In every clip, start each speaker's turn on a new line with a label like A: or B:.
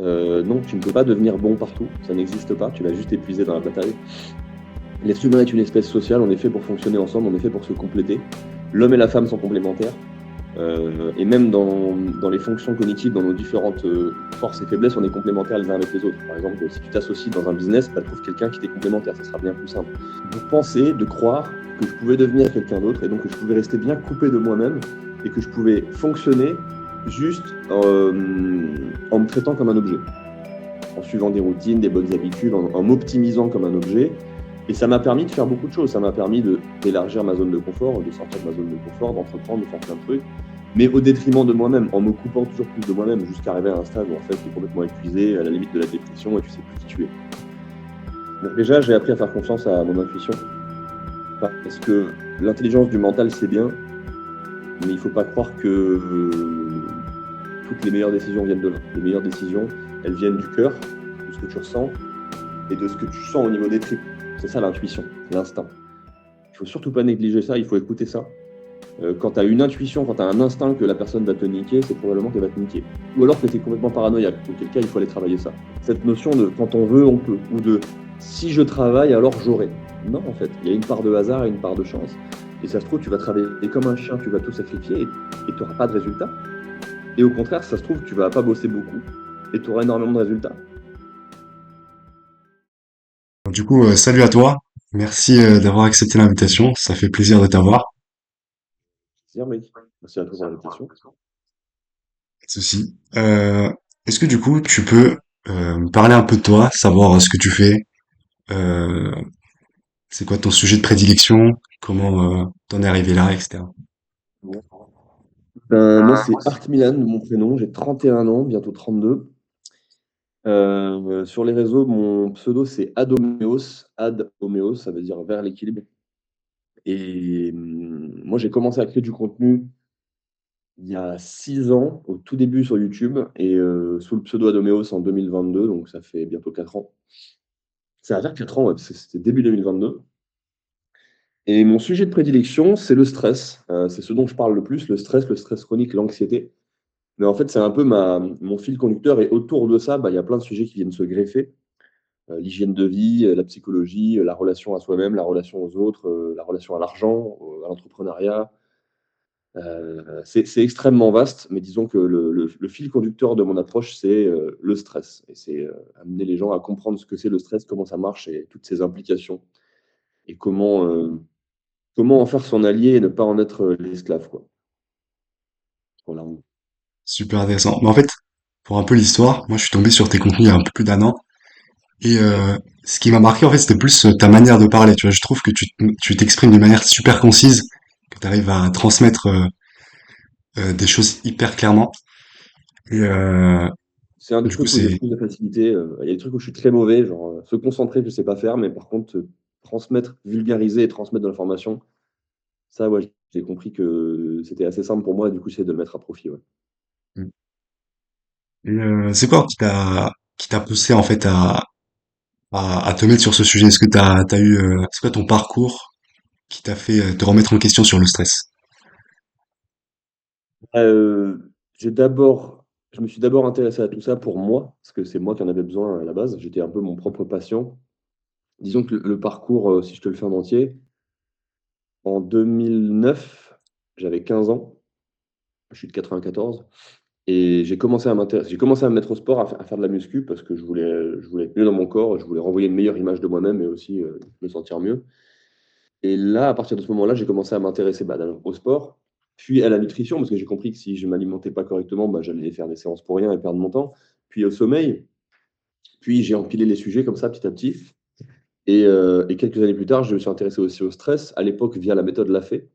A: Non, tu ne peux pas devenir bon partout, ça n'existe pas, tu vas juste épuiser dans la bataille. L'être humain est une espèce sociale, on est fait pour fonctionner ensemble, on est fait pour se compléter. L'homme et la femme sont complémentaires. Et même dans les fonctions cognitives, dans nos différentes forces et faiblesses, on est complémentaires les uns avec les autres. Par exemple, si tu t'associes dans un business, trouve quelqu'un qui t'est complémentaire, ça sera bien plus simple. De penser, de croire que je pouvais devenir quelqu'un d'autre et donc que je pouvais rester bien coupé de moi-même et que je pouvais fonctionner juste en me traitant comme un objet, en suivant des routines, des bonnes habitudes, en m'optimisant comme un objet. Et ça m'a permis de faire beaucoup de choses. Ça m'a permis d'élargir ma zone de confort, de sortir de ma zone de confort, d'entreprendre, de faire plein de trucs, mais au détriment de moi-même, en me coupant toujours plus de moi-même, jusqu'à arriver à un stade où en fait, tu es complètement épuisé, à la limite de la dépression, et tu sais plus qui tu es. Donc déjà, j'ai appris à faire confiance à mon intuition, parce que l'intelligence du mental, c'est bien, mais il ne faut pas croire que toutes les meilleures décisions viennent de là. Les meilleures décisions, elles viennent du cœur, de ce que tu ressens, et de ce que tu sens au niveau des tripes. C'est ça l'intuition, l'instinct. Il ne faut surtout pas négliger ça, il faut écouter ça. Quand tu as une intuition, quand tu as un instinct que la personne va te niquer, c'est probablement qu'elle va te niquer. Ou alors que tu es complètement paranoïaque, auquel cas il faut aller travailler ça. Cette notion de quand on veut, on peut, ou de si je travaille, alors j'aurai. Non, en fait, il y a une part de hasard et une part de chance. Et ça se trouve, tu vas travailler comme un chien, tu vas tout sacrifier et tu n'auras pas de résultat. Et au contraire, ça se trouve, tu vas pas bosser beaucoup et tu auras énormément de résultats.
B: Du coup, salut à toi. Merci d'avoir accepté l'invitation. Ça fait plaisir de t'avoir.
A: C'est-à-dire, mec, merci à toi pour l'invitation.
B: Pas de souci. Est-ce que du coup, tu peux me parler un peu de toi, savoir ce que tu fais, euh, c'est quoi ton sujet de prédilection, comment t'en es arrivé là, etc.
A: Moi, c'est Art Milan, mon prénom. J'ai 31 ans, bientôt 32. Sur les réseaux, mon pseudo, c'est Adoméos. Ad Homéos, ça veut dire vers l'équilibre. Et moi, j'ai commencé à créer du contenu il y a 6 ans, au tout début sur YouTube, et sous le pseudo Adoméos en 2022, donc ça fait bientôt 4 ans. Ça va faire 4 ans, ouais, parce que c'était début 2022. Et mon sujet de prédilection, c'est le stress. C'est ce dont je parle le stress chronique, l'anxiété. Mais en fait, c'est un peu mon fil conducteur. Et autour de ça, il y a plein de sujets qui viennent se greffer. L'hygiène de vie, la psychologie, la relation à soi-même, la relation aux autres, la relation à l'argent, à l'entrepreneuriat. C'est extrêmement vaste, mais disons que le fil conducteur de mon approche, c'est le stress. Et c'est amener les gens à comprendre ce que c'est le stress, comment ça marche et toutes ses implications. Et comment en faire son allié et ne pas en être l'esclave, quoi. Voilà.
B: Super intéressant. Mais en fait, pour un peu l'histoire, moi je suis tombé sur tes contenus il y a un peu plus d'un an. Et ce qui m'a marqué, en fait, c'était plus ta manière de parler. Tu vois, je trouve que tu t'exprimes d'une manière super concise, que tu arrives à transmettre des choses hyper clairement. Et
A: C'est un des
B: du coup,
A: trucs où j'ai le
B: c'est
A: plus de facilité. Il y a des trucs où je suis très mauvais, genre se concentrer, je ne sais pas faire, mais par contre, transmettre, vulgariser et transmettre de l'information, ça, ouais, j'ai compris que c'était assez simple pour moi, et du coup, j'essaie de le mettre à profit. Ouais.
B: c'est quoi qui t'a poussé en fait à te mettre sur ce sujet? Est-ce que t'as eu c'est quoi ton parcours qui t'a fait te remettre en question sur le stress?
A: J'ai d'abord, je me suis d'abord intéressé à tout ça pour moi, parce que c'est moi qui en avais besoin à la base. J'étais un peu mon propre patient. Disons que le parcours, si je te le fais en entier, en 2009, j'avais 15 ans, je suis de 94. Et j'ai commencé à me mettre au sport, à faire de la muscu parce que je voulais être mieux dans mon corps, je voulais renvoyer une meilleure image de moi-même et aussi me sentir mieux. Et là, à partir de ce moment-là, j'ai commencé à m'intéresser d'abord au sport, puis à la nutrition parce que j'ai compris que si je m'alimentais pas correctement, j'allais faire des séances pour rien et perdre mon temps. Puis au sommeil, puis j'ai empilé les sujets comme ça petit à petit. Et quelques années plus tard, je me suis intéressé aussi au stress, à l'époque via la méthode Lafay,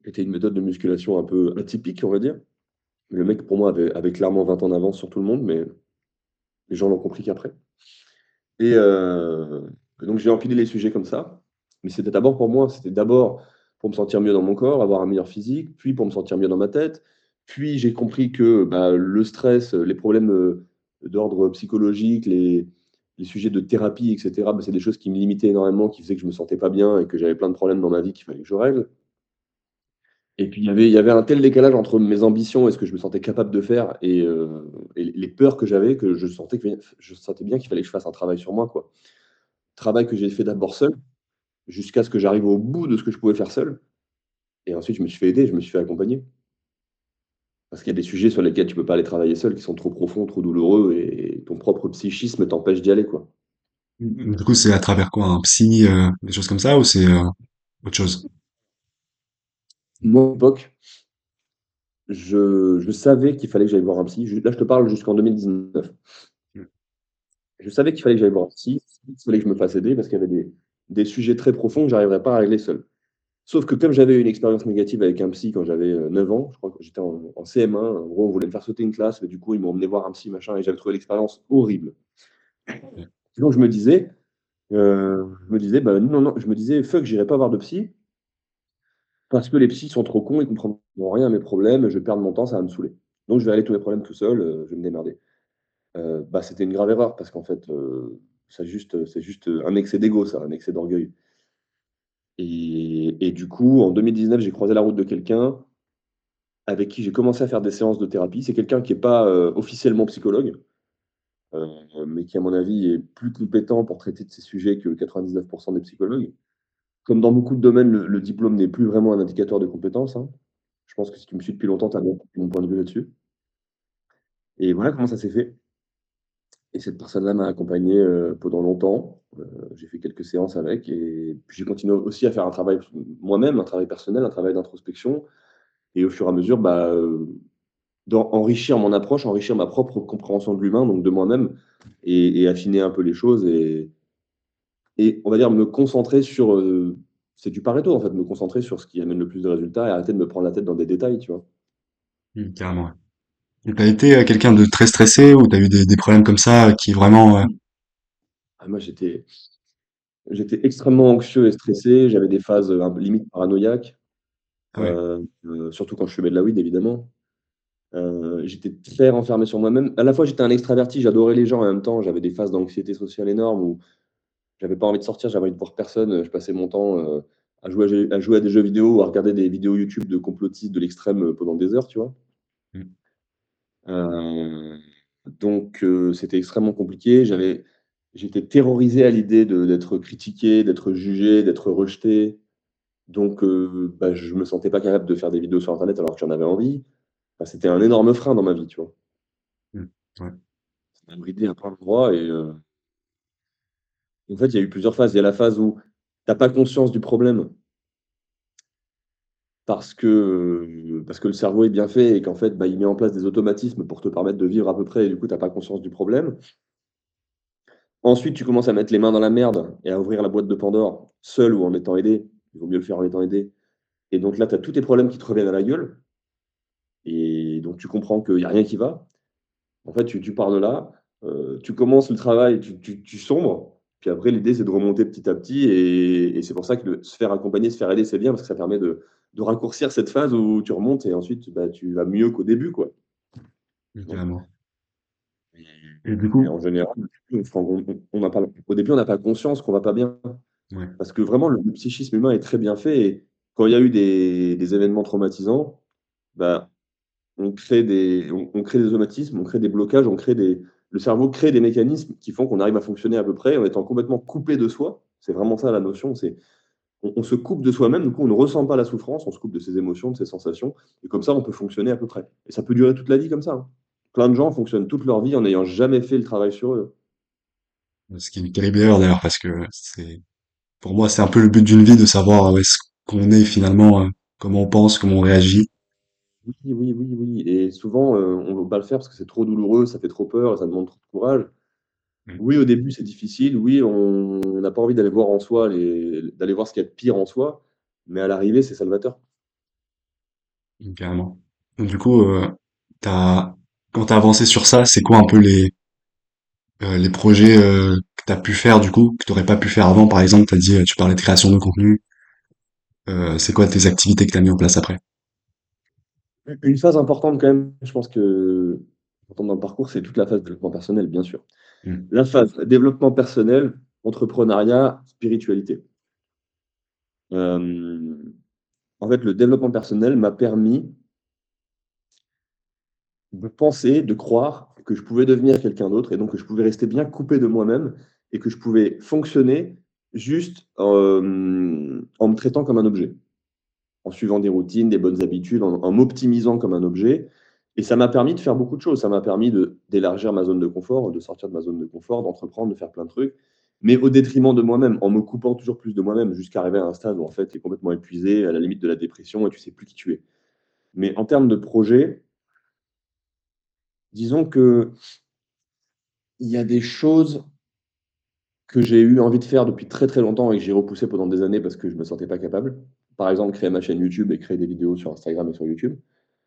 A: qui était une méthode de musculation un peu atypique, on va dire. Le mec, pour moi, avait clairement 20 ans d'avance sur tout le monde, mais les gens l'ont compris qu'après. Et donc, j'ai empilé les sujets comme ça. Mais c'était d'abord pour moi, c'était d'abord pour me sentir mieux dans mon corps, avoir un meilleur physique, puis pour me sentir mieux dans ma tête. Puis j'ai compris que le stress, les problèmes d'ordre psychologique, les sujets de thérapie, etc., c'est des choses qui me limitaient énormément, qui faisaient que je me sentais pas bien et que j'avais plein de problèmes dans ma vie qu'il fallait que je règle. Et puis il y avait un tel décalage entre mes ambitions et ce que je me sentais capable de faire et les peurs que j'avais que je sentais bien qu'il fallait que je fasse un travail sur moi, quoi. Travail que j'ai fait d'abord seul, jusqu'à ce que j'arrive au bout de ce que je pouvais faire seul et ensuite je me suis fait aider, je me suis fait accompagner. Parce qu'il y a des sujets sur lesquels tu peux pas aller travailler seul, qui sont trop profonds, trop douloureux et ton propre psychisme t'empêche d'y aller, quoi.
B: Du coup, c'est à travers quoi? Un psy, des choses comme ça, ou c'est autre chose?
A: Moi, à l'époque, je savais qu'il fallait que j'aille voir un psy. Là, je te parle jusqu'en 2019.
B: Mm.
A: Je savais qu'il fallait que j'aille voir un psy, qu'il fallait que je me fasse aider parce qu'il y avait des sujets très profonds que j'arriverais pas à régler seul. Sauf que comme j'avais eu une expérience négative avec un psy quand j'avais 9 ans, je crois que j'étais en CM1, en gros, on voulait me faire sauter une classe, mais du coup, ils m'ont emmené voir un psy, machin, et j'avais trouvé l'expérience horrible.
B: Ok.
A: Donc, bah non, non, je me disais, fuck, j'irai pas voir de psy parce que les psys sont trop cons, ils comprendront rien à mes problèmes, je vais perdre mon temps, ça va me saouler. Donc, je vais régler tous mes problèmes tout seul, je vais me démerder. Bah, c'était une grave erreur parce qu'en fait, c'est juste un excès d'ego, ça, un excès d'orgueil. Et du coup, en 2019, j'ai croisé la route de quelqu'un avec qui j'ai commencé à faire des séances de thérapie. C'est quelqu'un qui n'est pas officiellement psychologue, mais qui, à mon avis, est plus compétent pour traiter de ces sujets que 99% des psychologues. Comme dans beaucoup de domaines, le diplôme n'est plus vraiment un indicateur de compétence, hein. Je pense que si tu me suis depuis longtemps, tu as bien compris mon point de vue là-dessus. Et voilà comment ça s'est fait. Et cette personne-là m'a accompagné pendant longtemps. J'ai fait quelques séances avec et puis j'ai continué aussi à faire un travail moi-même, un travail personnel, un travail d'introspection. Et au fur et à mesure, bah, enrichir mon approche, enrichir ma propre compréhension de l'humain, donc de moi-même, et affiner un peu les choses et on va dire me concentrer sur. C'est du Pareto en fait, me concentrer sur ce qui amène le plus de résultats et arrêter de me prendre la tête dans des détails, tu vois.
B: Carrément. Ouais. Et t'as été quelqu'un de très stressé, ou t'as eu des problèmes comme ça qui vraiment...
A: Ah, moi, j'étais extrêmement anxieux et stressé, j'avais des phases un peu limite paranoïaques,
B: Ah ouais.
A: surtout quand je fumais de la weed, évidemment. J'étais très renfermé sur moi-même. À la fois, j'étais un extraverti, j'adorais les gens, en même temps, j'avais des phases d'anxiété sociale énormes où j'avais pas envie de sortir, j'avais envie de voir personne. Je passais mon temps à jouer à des jeux vidéo ou à regarder des vidéos YouTube de complotistes de l'extrême pendant des heures, tu vois.
B: Mm.
A: Euh, donc, c'était extrêmement compliqué. J'étais terrorisé à l'idée d'être critiqué, d'être jugé, d'être rejeté. Donc, bah, je me sentais pas capable de faire des vidéos sur Internet alors que j'en avais envie. Enfin, c'était un énorme frein dans ma vie, tu vois.
B: Mm. Ouais.
A: Ça m'a bridé à plein d'endroits en fait, il y a eu plusieurs phases. Il y a la phase où tu as pas conscience du problème parce que le cerveau est bien fait et qu'en fait, bah, il met en place des automatismes pour te permettre de vivre à peu près et du coup, tu as pas conscience du problème. Ensuite, tu commences à mettre les mains dans la merde et à ouvrir la boîte de Pandore, seul ou en étant aidé. Il vaut mieux le faire en étant aidé. Et donc là, tu as tous tes problèmes qui te reviennent à la gueule et donc tu comprends qu'il y a rien qui va. En fait, tu pars de là, tu commences le travail, tu sombres, puis après l'idée c'est de remonter petit à petit et c'est pour ça que se faire accompagner, se faire aider, c'est bien parce que ça permet de raccourcir cette phase où tu remontes et ensuite, bah, tu vas mieux qu'au début, quoi. Donc
B: Carrément.
A: et
B: Et du
A: et
B: coup,
A: en général, on n'a pas au début, on n'a pas conscience qu'on va pas bien.
B: ouais.
A: Parce que vraiment le psychisme humain est très bien fait et quand il y a eu des événements traumatisants, bah, on crée des automatismes, on crée des blocages, le cerveau crée des mécanismes qui font qu'on arrive à fonctionner à peu près en étant complètement coupé de soi. C'est vraiment ça la notion. On se coupe de soi-même, du coup, on ne ressent pas la souffrance, on se coupe de ses émotions, de ses sensations, et comme ça, on peut fonctionner à peu près. Et ça peut durer toute la vie comme ça, hein. Plein de gens fonctionnent toute leur vie en n'ayant jamais fait le travail sur eux.
B: Ce qui est une terrible erreur d'ailleurs, parce que pour moi, c'est un peu le but d'une vie de savoir où est-ce qu'on est finalement, comment on pense, comment on réagit.
A: Oui, oui, oui, oui. Et souvent, on ne veut pas le faire parce que c'est trop douloureux, ça fait trop peur, ça demande trop de courage.
B: Mm.
A: Oui, au début, c'est difficile. Oui, on n'a pas envie d'aller voir en soi, d'aller voir ce qu'il y a de pire en soi, mais à l'arrivée, c'est salvateur.
B: Carrément. Donc, du coup, t'as, quand t'as avancé sur ça, c'est quoi un peu les projets que t'as pu faire du coup, que t'aurais pas pu faire avant, par exemple, t'as dit, tu parlais de création de contenu, c'est quoi tes activités que t'as mis en place après?
A: Une phase importante quand même, je pense que importante dans le parcours, c'est toute la phase développement personnel, bien sûr.
B: Mm.
A: La phase développement personnel, entrepreneuriat, spiritualité. Euh, En fait, le développement personnel m'a permis de penser, de croire que je pouvais devenir quelqu'un d'autre et donc que je pouvais rester bien coupé de moi-même et que je pouvais fonctionner juste, en me traitant comme un objet, en suivant des routines, des bonnes habitudes, en m'optimisant comme un objet et ça m'a permis de faire beaucoup de choses. Ça m'a permis d'élargir ma zone de confort, de sortir de ma zone de confort, d'entreprendre, de faire plein de trucs, mais au détriment de moi-même, en me coupant toujours plus de moi-même jusqu'à arriver à un stade où en fait, tu es complètement épuisé, à la limite de la dépression et tu sais plus qui tu es. Mais en termes de projet, disons qu'il y a des choses que j'ai eu envie de faire depuis très, très longtemps et que j'ai repoussé pendant des années parce que je me sentais pas capable. Par exemple, créer ma chaîne YouTube et créer des vidéos sur Instagram et sur YouTube.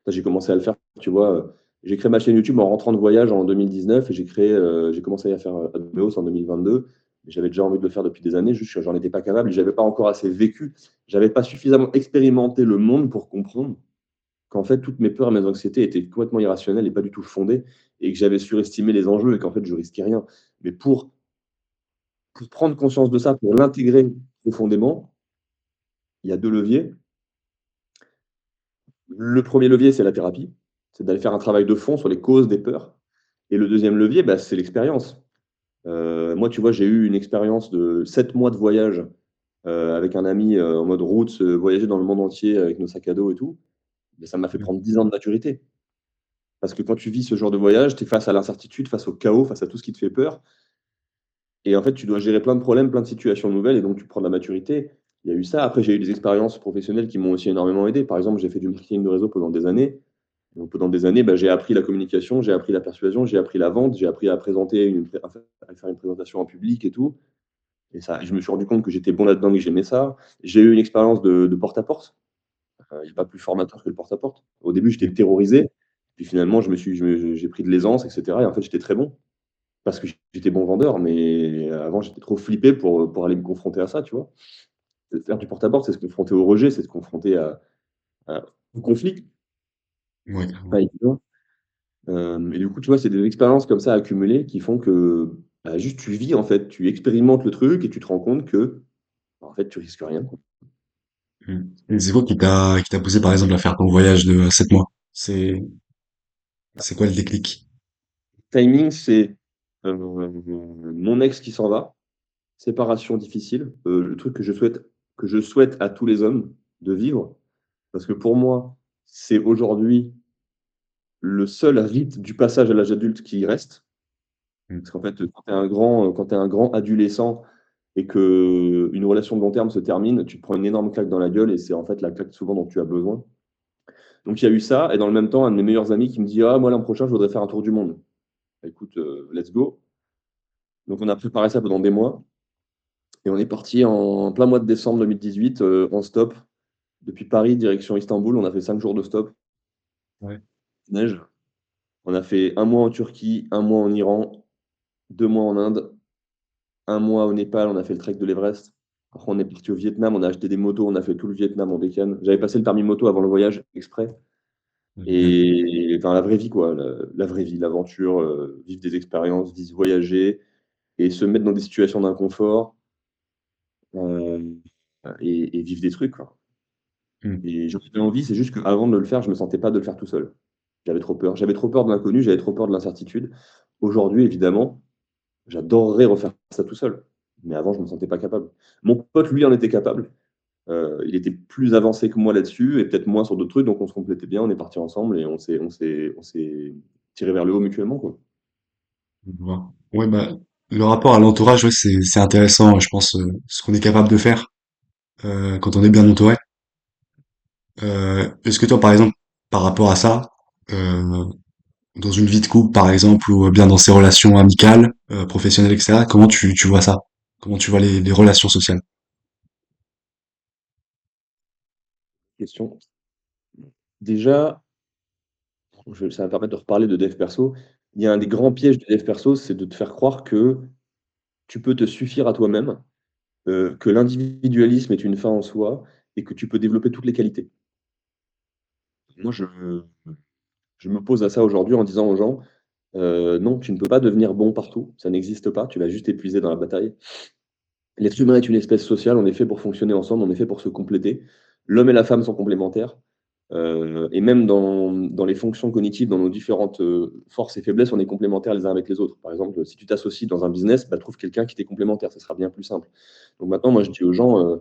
A: Ça, j'ai commencé à le faire, tu vois, j'ai créé ma chaîne YouTube en rentrant de voyage en 2019 et j'ai commencé à faire, Admeos en 2022. J'avais déjà envie de le faire depuis des années, juste que j'en étais pas capable, j'avais pas encore assez vécu, j'avais pas suffisamment expérimenté le monde pour comprendre qu'en fait, toutes mes peurs et mes anxiétés étaient complètement irrationnelles et pas du tout fondées et que j'avais surestimé les enjeux et qu'en fait, je risquais rien. Mais pour prendre conscience de ça, pour l'intégrer profondément, il y a 2 leviers. Le premier levier, c'est la thérapie, c'est d'aller faire un travail de fond sur les causes des peurs et le deuxième levier, bah, c'est l'expérience. Moi, tu vois, j'ai eu une expérience de 7 mois de voyage, avec un ami, en mode route, voyager dans le monde entier avec nos sacs à dos et tout. Mais ça m'a fait
B: Mmh.
A: prendre 10 ans de maturité. Parce que quand tu vis ce genre de voyage, tu es face à l'incertitude, face au chaos, face à tout ce qui te fait peur et en fait, tu dois gérer plein de problèmes, plein de situations nouvelles et donc tu prends de la maturité. Il y a eu ça. Après, j'ai eu des expériences professionnelles qui m'ont aussi énormément aidé. Par exemple, j'ai fait du marketing de réseau pendant des années. Donc pendant des années, bah, j'ai appris la communication, j'ai appris la persuasion, j'ai appris la vente, j'ai appris à faire une présentation en public et tout. Et ça, je me suis rendu compte que j'étais bon là-dedans et que j'aimais ça. J'ai eu une expérience de porte-à-porte. Il n'y a pas plus formateur que le porte-à-porte. Au début, j'étais terrorisé. Puis finalement, j'ai pris de l'aisance, etc. Et en fait, j'étais très bon parce que j'étais bon vendeur. Mais avant, j'étais trop flippé pour aller me confronter à ça, tu vois. Faire du porte-à-porte, c'est se confronter au rejet, c'est se confronter au conflit.
B: Ouais,
A: C'est pas évident. Et du coup, tu vois, c'est des expériences comme ça accumulées qui font que bah, juste tu vis, en fait. Tu expérimentes le truc et tu te rends compte que, bah, en fait, tu risques rien, quoi.
B: mmh. Et c'est quoi qui t'a poussé, par exemple, à faire ton voyage de 7 mois? C'est quoi le déclic?
A: Timing, c'est mon ex qui s'en va, séparation difficile, le truc que je souhaite à tous les hommes de vivre, parce que pour moi, c'est aujourd'hui le seul rite du passage à l'âge adulte qui reste.
B: Mmh.
A: Parce qu'en fait, quand tu es un grand adolescent et qu'une relation de long terme se termine, tu te prends une énorme claque dans la gueule et c'est en fait la claque souvent dont tu as besoin. Donc il y a eu ça et dans le même temps, un de mes meilleurs amis qui me dit: «Ah moi l'an prochain, je voudrais faire un tour du monde». Bah, écoute, let's go. Donc on a préparé ça pendant des mois et on est parti en plein mois de décembre 2018, en stop depuis Paris direction Istanbul. On a fait 5 jours de stop,
B: Ouais.
A: neige. On a fait un mois en Turquie, un mois en Iran, 2 mois en Inde, un mois au Népal, on a fait le trek de l'Everest. Après, on est parti au Vietnam, on a acheté des motos, on a fait tout le Vietnam en week-end. J'avais passé le permis moto avant le voyage exprès.
B: Génial.
A: Et enfin, la vraie vie, quoi. La vraie vie, l'aventure, vivre des expériences, voyager et se mettre dans des situations d'inconfort euh, et vivre des trucs, quoi.
B: Mmh.
A: Et j'en avais envie, c'est juste qu'avant de le faire, je me sentais pas de le faire tout seul. J'avais trop peur. J'avais trop peur de l'inconnu, j'avais trop peur de l'incertitude. Aujourd'hui, évidemment, j'adorerais refaire ça tout seul. Mais avant, je me sentais pas capable. Mon pote, lui, en était capable. Il était plus avancé que moi là-dessus et peut-être moins sur d'autres trucs, donc on se complétait bien, on est partis ensemble et on s'est tiré vers le haut mutuellement, quoi.
B: Je vois. Ouais, bah, le rapport à l'entourage, ouais, c'est intéressant, je pense, ce qu'on est capable de faire, quand on est bien entouré. Est-ce que toi, par exemple, par rapport à ça, euh, dans une vie de couple, par exemple, ou bien dans ses relations amicales, professionnelles, etc., comment tu vois ça? Comment tu vois les relations sociales?
A: Question. Déjà, ça va me permettre de reparler de dev perso. Il y a un des grands pièges de dev perso, c'est de te faire croire que tu peux te suffire à toi-même, que l'individualisme est une fin en soi et que tu peux développer toutes les qualités. Moi, je m'oppose à ça aujourd'hui en disant aux gens, non, tu ne peux pas devenir bon partout, ça n'existe pas, tu vas juste épuiser dans la bataille. L'être humain est une espèce sociale, on est fait pour fonctionner ensemble, on est fait pour se compléter. L'homme et la femme sont complémentaires. Et même dans les fonctions cognitives, dans nos différentes forces et faiblesses, on est complémentaires les uns avec les autres. Par exemple, si tu t'associes dans un business, bah, trouve quelqu'un qui t'est complémentaire, ça sera bien plus simple. Donc maintenant, moi, je dis aux gens,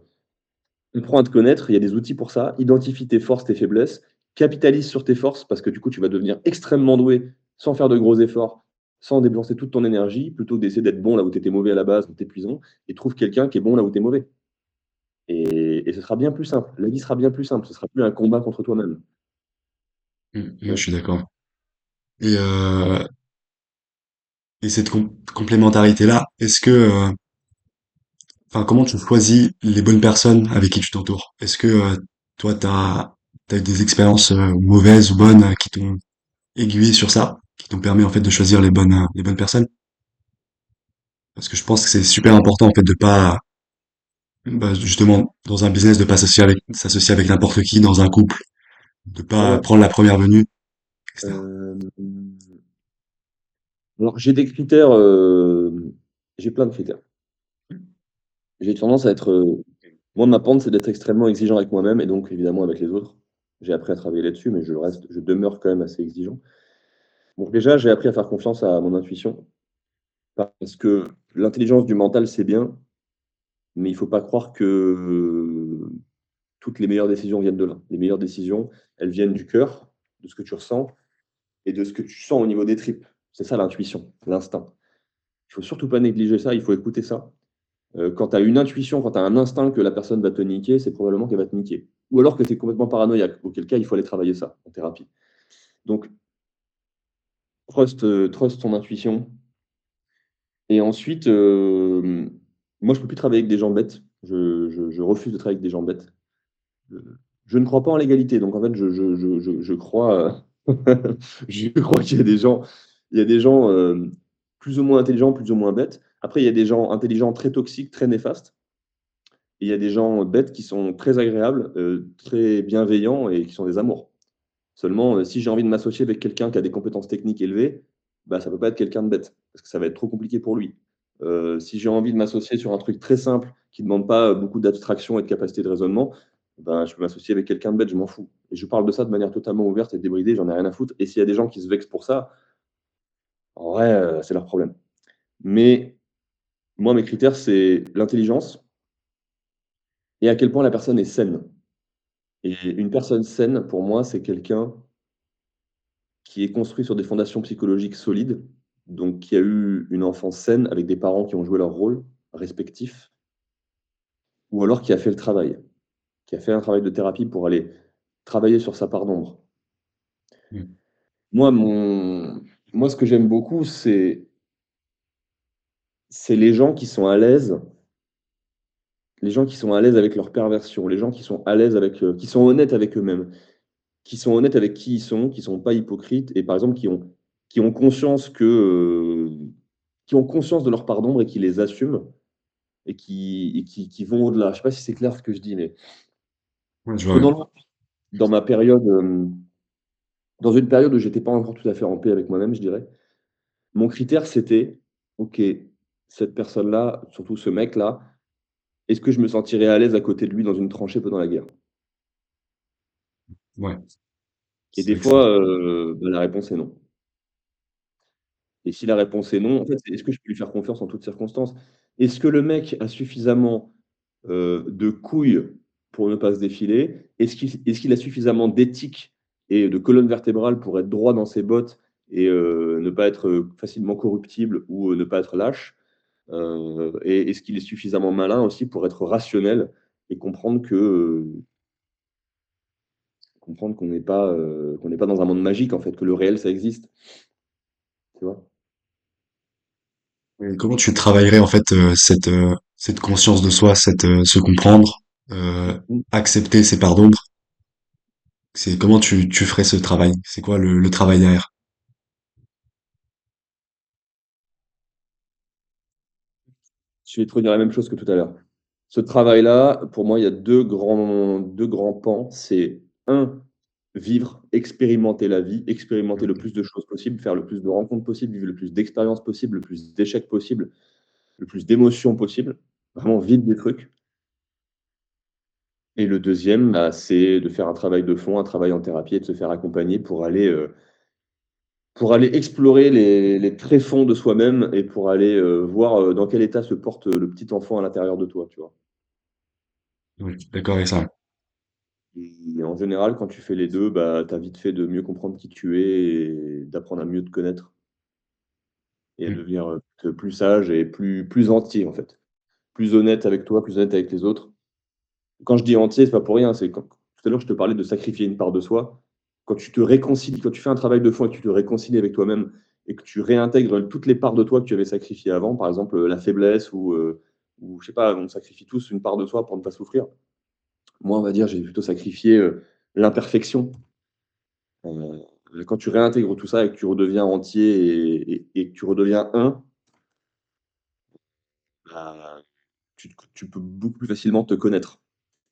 A: apprends à te connaître, il y a des outils pour ça, identifie tes forces, tes faiblesses, capitalise sur tes forces, parce que du coup, tu vas devenir extrêmement doué sans faire de gros efforts, sans dépenser toute ton énergie, plutôt que d'essayer d'être bon là où tu étais mauvais à la base, où t'épuisant, et trouve quelqu'un qui est bon là où tu es mauvais. Et ce sera bien plus simple. La vie sera bien plus simple. Ce sera plus un combat contre toi-même. Tu
B: Je
A: vois.
B: suis d'accord. Et, et cette complémentarité-là, enfin, comment tu choisis les bonnes personnes avec qui tu t'entoures? Est-ce que toi, t'as eu des expériences mauvaises ou bonnes qui t'ont aiguillé sur ça, qui t'ont permis en fait de choisir les bonnes personnes? Parce que je pense que c'est super important en fait de pas, bah, justement, dans un business, de pas s'associer avec n'importe qui, dans un couple, de
A: Ouais,
B: pas
A: ouais.
B: prendre la première venue, etc.
A: Euh, alors, j'ai des critères. J'ai plein de critères. J'ai tendance à être. Moi, ma pente, c'est d'être extrêmement exigeant avec moi-même et donc évidemment avec les autres. J'ai appris à travailler là-dessus, mais je demeure quand même assez exigeant. Donc déjà, j'ai appris à faire confiance à mon intuition parce que l'intelligence du mental, c'est bien, mais il faut pas croire que toutes les meilleures décisions viennent de là. Les meilleures décisions, elles viennent du cœur, de ce que tu ressens et de ce que tu sens au niveau des tripes. C'est ça l'intuition, l'instinct. Il faut surtout pas négliger ça, il faut écouter ça. Quand tu as une intuition, quand tu as un instinct que la personne va te niquer, c'est probablement qu'elle va te niquer. Ou alors que tu es complètement paranoïaque, auquel cas il faut aller travailler ça en thérapie. Donc, trust ton intuition. Et ensuite, moi, je peux plus travailler avec des gens bêtes. Je refuse de travailler avec des gens bêtes. Je, je ne crois pas en l'égalité. Donc, en fait, je crois, je crois qu'il y a des gens, plus ou moins intelligents, plus ou moins bêtes. Après, il y a des gens intelligents très toxiques, très néfastes. Et il y a des gens bêtes qui sont très agréables, très bienveillants et qui sont des amours. Seulement, si j'ai envie de m'associer avec quelqu'un qui a des compétences techniques élevées, bah, ça ne peut pas être quelqu'un de bête, parce que ça va être trop compliqué pour lui. Si j'ai envie de m'associer sur un truc très simple, qui ne demande pas beaucoup d'abstraction et de capacité de raisonnement, ben, je peux m'associer avec quelqu'un de bête, je m'en fous. Et je parle de ça de manière totalement ouverte et débridée, j'en ai rien à foutre. Et s'il y a des gens qui se vexent pour ça, en vrai, c'est leur problème. Mais moi, mes critères, c'est l'intelligence et à quel point la personne est saine. Et une personne saine, pour moi, c'est quelqu'un qui est construit sur des fondations psychologiques solides, donc qui a eu une enfance saine avec des parents qui ont joué leur rôle respectif, ou alors qui a fait le travail, qui a fait un travail de thérapie pour aller travailler sur sa part d'ombre.
B: Mm.
A: Moi, Moi, ce que j'aime beaucoup, c'est les gens qui sont à l'aise, les gens qui sont à l'aise avec leur perversion, les gens qui sont à l'aise avec, qui sont honnêtes avec eux-mêmes, qui sont honnêtes avec qui ils sont, qui sont pas hypocrites et par exemple qui ont conscience qui ont conscience de leur part d'ombre et qui les assument qui vont au-delà. Je sais pas si c'est clair ce que je dis, mais
B: Ouais, je vois. Ouais.
A: prenons dans ma période, dans une période où j'étais pas encore tout à fait en paix avec moi-même, je dirais. Mon critère, c'était, ok, cette personne-là, surtout ce mec-là, est-ce que je me sentirais à l'aise à côté de lui dans une tranchée pendant la guerre?
B: Ouais.
A: Et
B: C'est
A: des
B: vrai que c'est.
A: fois, bah, la réponse est non. Et si la réponse est non, en fait, c'est est-ce que je peux lui faire confiance en toutes circonstances? Est-ce que le mec a suffisamment de couilles pour ne pas se défiler? Est-ce qu'il a suffisamment d'éthique et de colonne vertébrale pour être droit dans ses bottes et ne pas être facilement corruptible ou ne pas être lâche? Et est-ce qu'il est suffisamment malin aussi pour être rationnel et comprendre qu'on n'est pas dans un monde magique, en fait, que le réel, ça existe, tu vois?
B: Et comment tu travaillerais en fait cette conscience de soi, se comprendre, accepter ses parts d'ombre? C'est comment tu ferais ce travail? C'est quoi le travail derrière?
A: Je vais te redire la même chose que tout à l'heure. Ce travail-là, pour moi, il y a deux grands pans. C'est un, vivre, expérimenter la vie, expérimenter le plus de choses possible, faire le plus de rencontres possible, vivre le plus d'expériences possible, le plus d'échecs possible, le plus d'émotions possible. Vraiment vivre des trucs. Et le deuxième, bah, c'est de faire un travail de fond, un travail en thérapie et de se faire accompagner pour aller explorer les tréfonds de soi-même et pour aller voir dans quel état se porte le petit enfant à l'intérieur de toi, tu vois.
B: Ouais, je suis d'accord avec ça.
A: Et en général, quand tu fais les deux, bah, tu as vite fait de mieux comprendre qui tu es et d'apprendre à mieux te connaître et à
B: Mm.
A: devenir plus sage et plus entier, en fait. Plus honnête avec toi, plus honnête avec les autres. Quand je dis entier, c'est pas pour rien, c'est quand tout à l'heure je te parlais de sacrifier une part de soi. Quand tu te réconcilies, quand tu fais un travail de fond et que tu te réconcilies avec toi-même et que tu réintègres toutes les parts de toi que tu avais sacrifiées avant, par exemple, la faiblesse ou je sais pas, on sacrifie tous une part de soi pour ne pas souffrir. Moi, on va dire, j'ai plutôt sacrifié, l'imperfection. Quand tu réintègres tout ça et que tu redeviens entier et que tu redeviens un, bah, tu peux beaucoup plus facilement te connaître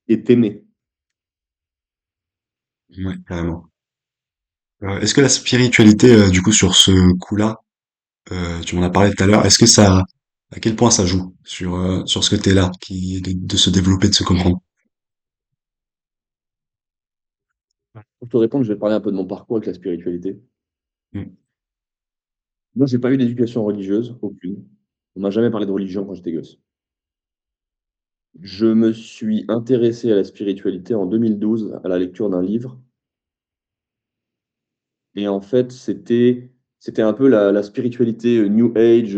A: et t'aimer.
B: Ouais, carrément. Est-ce que la spiritualité, du coup, sur ce coup-là, tu m'en as parlé tout à l'heure, est-ce que à quel point ça joue sur ce côté-là, de se développer, de se comprendre?
A: Pour te répondre, je vais te parler un peu de mon parcours avec la spiritualité.
B: Mm.
A: Moi, j'ai pas eu d'éducation religieuse, aucune. On m'a jamais parlé de religion quand j'étais gosse. Je me suis intéressé à la spiritualité en 2012 à la lecture d'un livre et en fait, c'était un peu la spiritualité, new age,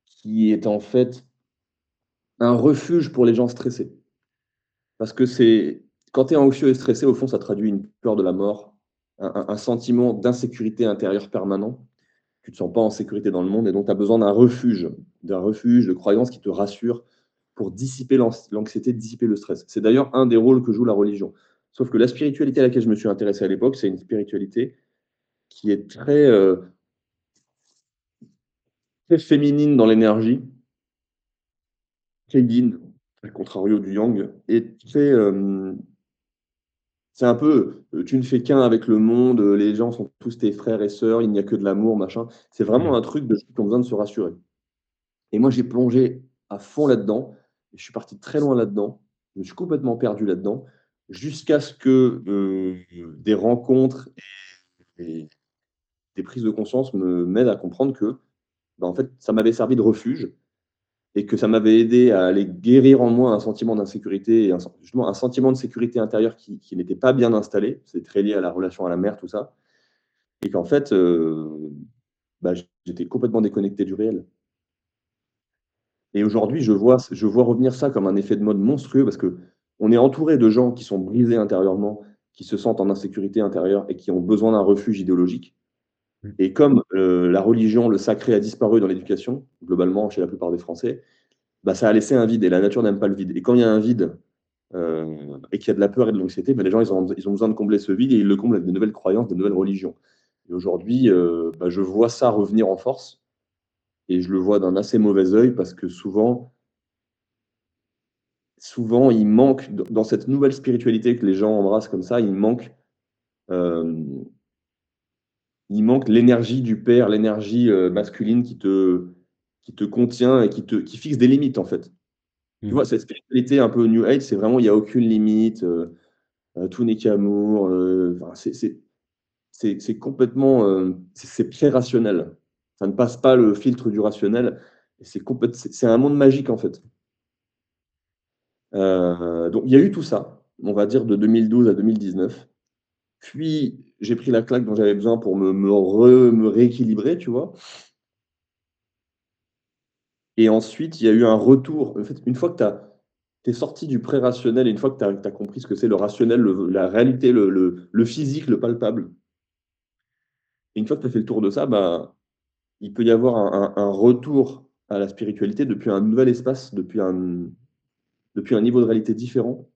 A: qui est en fait un refuge pour les gens stressés. Parce que c'est quand tu es anxieux et stressé, au fond, ça traduit une peur de la mort, un sentiment d'insécurité intérieure permanent. Tu te sens pas en sécurité dans le monde et donc tu as besoin d'un refuge de croyances qui te rassurent pour dissiper l'anxiété, dissiper le stress. C'est d'ailleurs un des rôles que joue la religion. Sauf que la spiritualité à laquelle je me suis intéressé à l'époque, c'est une spiritualité qui est très féminine dans l'énergie, très yin, à contrario du yang, et c'est un peu, tu ne fais qu'un avec le monde, les gens sont tous tes frères et sœurs, il n'y a que de l'amour, machin. C'est vraiment
B: Mm.
A: un truc de gens qui ont besoin de se rassurer. Et moi, j'ai plongé à fond là-dedans. Et je suis parti très loin là-dedans. Je me suis complètement perdu là-dedans, jusqu'à ce que des rencontres et des prises de conscience m'aident à comprendre que, bah, en fait, ça m'avait servi de refuge et que ça m'avait aidé à aller guérir en moi un sentiment d'insécurité et justement un sentiment de sécurité intérieure qui n'était pas bien installé. C'est très lié à la relation à la mère, tout ça. Et qu'en fait, bah, j'étais complètement déconnecté du réel. Et aujourd'hui, je vois revenir ça comme un effet de mode monstrueux parce que on est entouré de gens qui sont brisés intérieurement, qui se sentent en insécurité intérieure et qui ont besoin d'un refuge idéologique.
B: Mm.
A: Et comme la religion, le sacré a disparu dans l'éducation, globalement chez la plupart des Français, bah, ça a laissé un vide et la nature n'aime pas le vide. Et quand il y a un vide et qu'il y a de la peur et de l'anxiété, bah, les gens ils ont besoin de combler ce vide et ils le comblent avec de nouvelles croyances, de nouvelles religions. Et aujourd'hui, bah, je vois ça revenir en force et je le vois d'un assez mauvais œil parce que souvent, il manque, dans cette nouvelle spiritualité que les gens embrassent comme ça, euh, il manque l'énergie du père, l'énergie masculine qui te contient et qui fixe des limites, en fait. Tu
B: Mm.
A: vois, cette spiritualité un peu New Age, c'est vraiment, il n'y a aucune limite, tout n'est qu'amour. Enfin, c'est complètement, c'est très rationnel. Ça ne passe pas le filtre du rationnel. Et c'est un monde magique, en fait. Donc, il y a eu tout ça, on va dire de 2012 à 2019. Puis, j'ai pris la claque dont j'avais besoin pour me rééquilibrer, tu vois? Et ensuite, il y a eu un retour. En fait, une fois que tu es sorti du pré-rationnel et une fois que tu as compris ce que c'est le rationnel, la réalité, le physique, le palpable, et une fois que tu as fait le tour de ça, bah, il peut y avoir un retour à la spiritualité depuis un nouvel espace, depuis un niveau de réalité différent.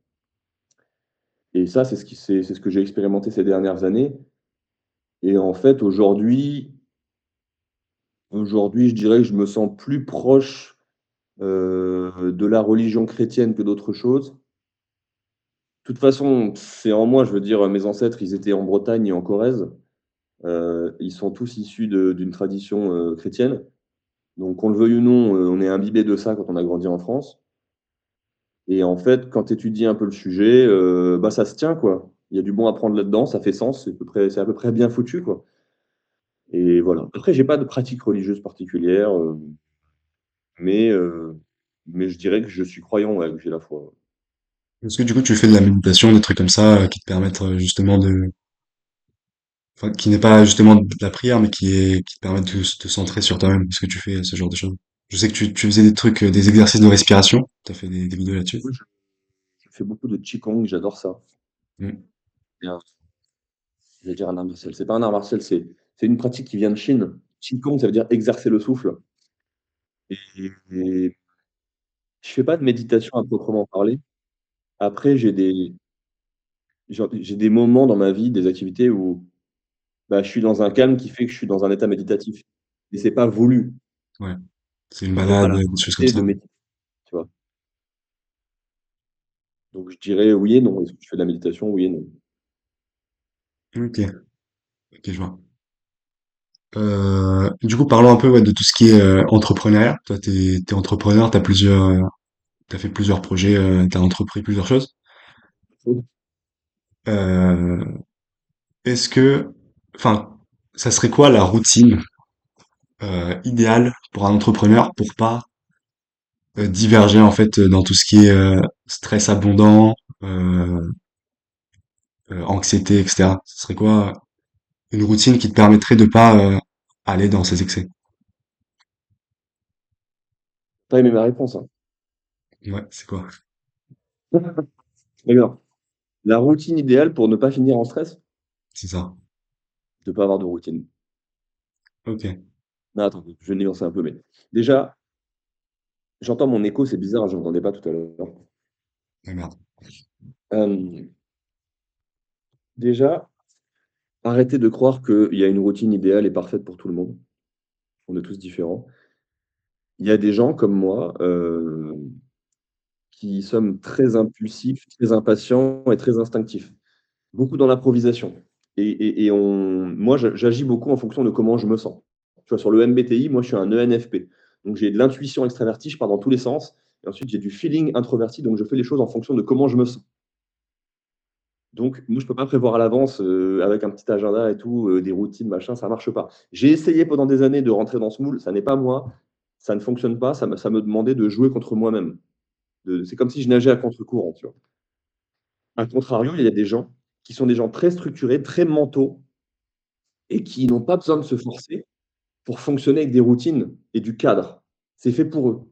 A: Et ça, c'est ce que j'ai expérimenté ces dernières années. Et en fait, aujourd'hui, je dirais que je me sens plus proche de la religion chrétienne que d'autres choses. De toute façon, c'est en moi, je veux dire, mes ancêtres, ils étaient en Bretagne et en Corrèze. Ils sont tous issus d'une tradition chrétienne. Donc, qu'on le veuille ou non, on est imbibé de ça quand on a grandi en France. Et en fait, quand tu étudies un peu le sujet, bah, ça se tient, quoi. Il y a du bon à prendre là-dedans, ça fait sens, c'est à peu près bien foutu, quoi. Et voilà. Après, j'ai pas de pratique religieuse particulière, mais, euh, mais je dirais que je suis croyant, ouais, que j'ai la foi.
B: Est-ce que du coup tu fais de la méditation, des trucs comme ça, qui te permettent justement enfin, qui n'est pas justement de la prière, mais qui te permettent de te centrer sur toi-même? Est-ce que tu fais ce genre de choses? Je sais que tu faisais des trucs, des exercices de respiration. T'as fait des vidéos là-dessus.
A: Oui, je fais beaucoup de Qigong, j'adore ça.
B: Mm.
A: C'est un- Je vais dire un art martial. C'est pas un art martial, c'est une pratique qui vient de Chine. Qigong, ça veut dire exercer le souffle. Et je fais pas de méditation à proprement parler. Après, j'ai des moments dans ma vie, des activités où bah, je suis dans un calme qui fait que je suis dans un état méditatif. Et c'est pas voulu.
B: Ouais. C'est une
A: J'ai pas
B: balade,
A: la
B: des choses comme
A: volonté
B: ça.
A: de méditer, tu vois. Donc je dirais oui et non. Est-ce que je fais de la méditation? Oui et non.
B: Ok. Ok, je vois. Du coup, parlons un peu ouais, de tout ce qui est entrepreneuriat. Toi, t'es entrepreneur, t'as fait plusieurs projets, t'as entrepris plusieurs choses. Euh, est-ce que, enfin, ça serait quoi la routine idéale pour un entrepreneur pour pas diverger en fait dans tout ce qui est stress abondant, euh, anxiété, etc. Ce serait quoi une routine qui te permettrait de pas aller dans ces excès?
A: T'as aimé ma réponse, hein.
B: Ouais, c'est quoi?
A: D'accord. La routine idéale pour ne pas finir en stress?
B: C'est ça.
A: De pas avoir de routine.
B: Ok.
A: Non, attends, je vais nuancer un peu, mais déjà, j'entends mon écho, c'est bizarre, je n'entendais pas tout à l'heure.
B: Ah, merde.
A: Euh, déjà, arrêtez de croire qu'il y a une routine idéale et parfaite pour tout le monde. On est tous différents. Il y a des gens comme moi qui sommes très impulsifs, très impatients et très instinctifs. Beaucoup dans l'improvisation. Moi, j'agis beaucoup en fonction de comment je me sens. Tu vois, sur le MBTI, moi, je suis un ENFP. Donc, j'ai de l'intuition extravertie, je pars dans tous les sens. Et ensuite, j'ai du feeling introverti, donc je fais les choses en fonction de comment je me sens. Donc, moi, je peux pas prévoir à l'avance avec un petit agenda et tout, des routines, machin, ça marche pas. J'ai essayé pendant des années de rentrer dans ce moule, ça n'est pas moi, ça ne fonctionne pas, ça me demandait de jouer contre moi-même. C'est comme si je nageais à contre-courant, tu vois. A contrario, il y a des gens qui sont des gens très structurés, très mentaux et qui n'ont pas besoin de se forcer pour fonctionner avec des routines et du cadre. C'est fait pour eux.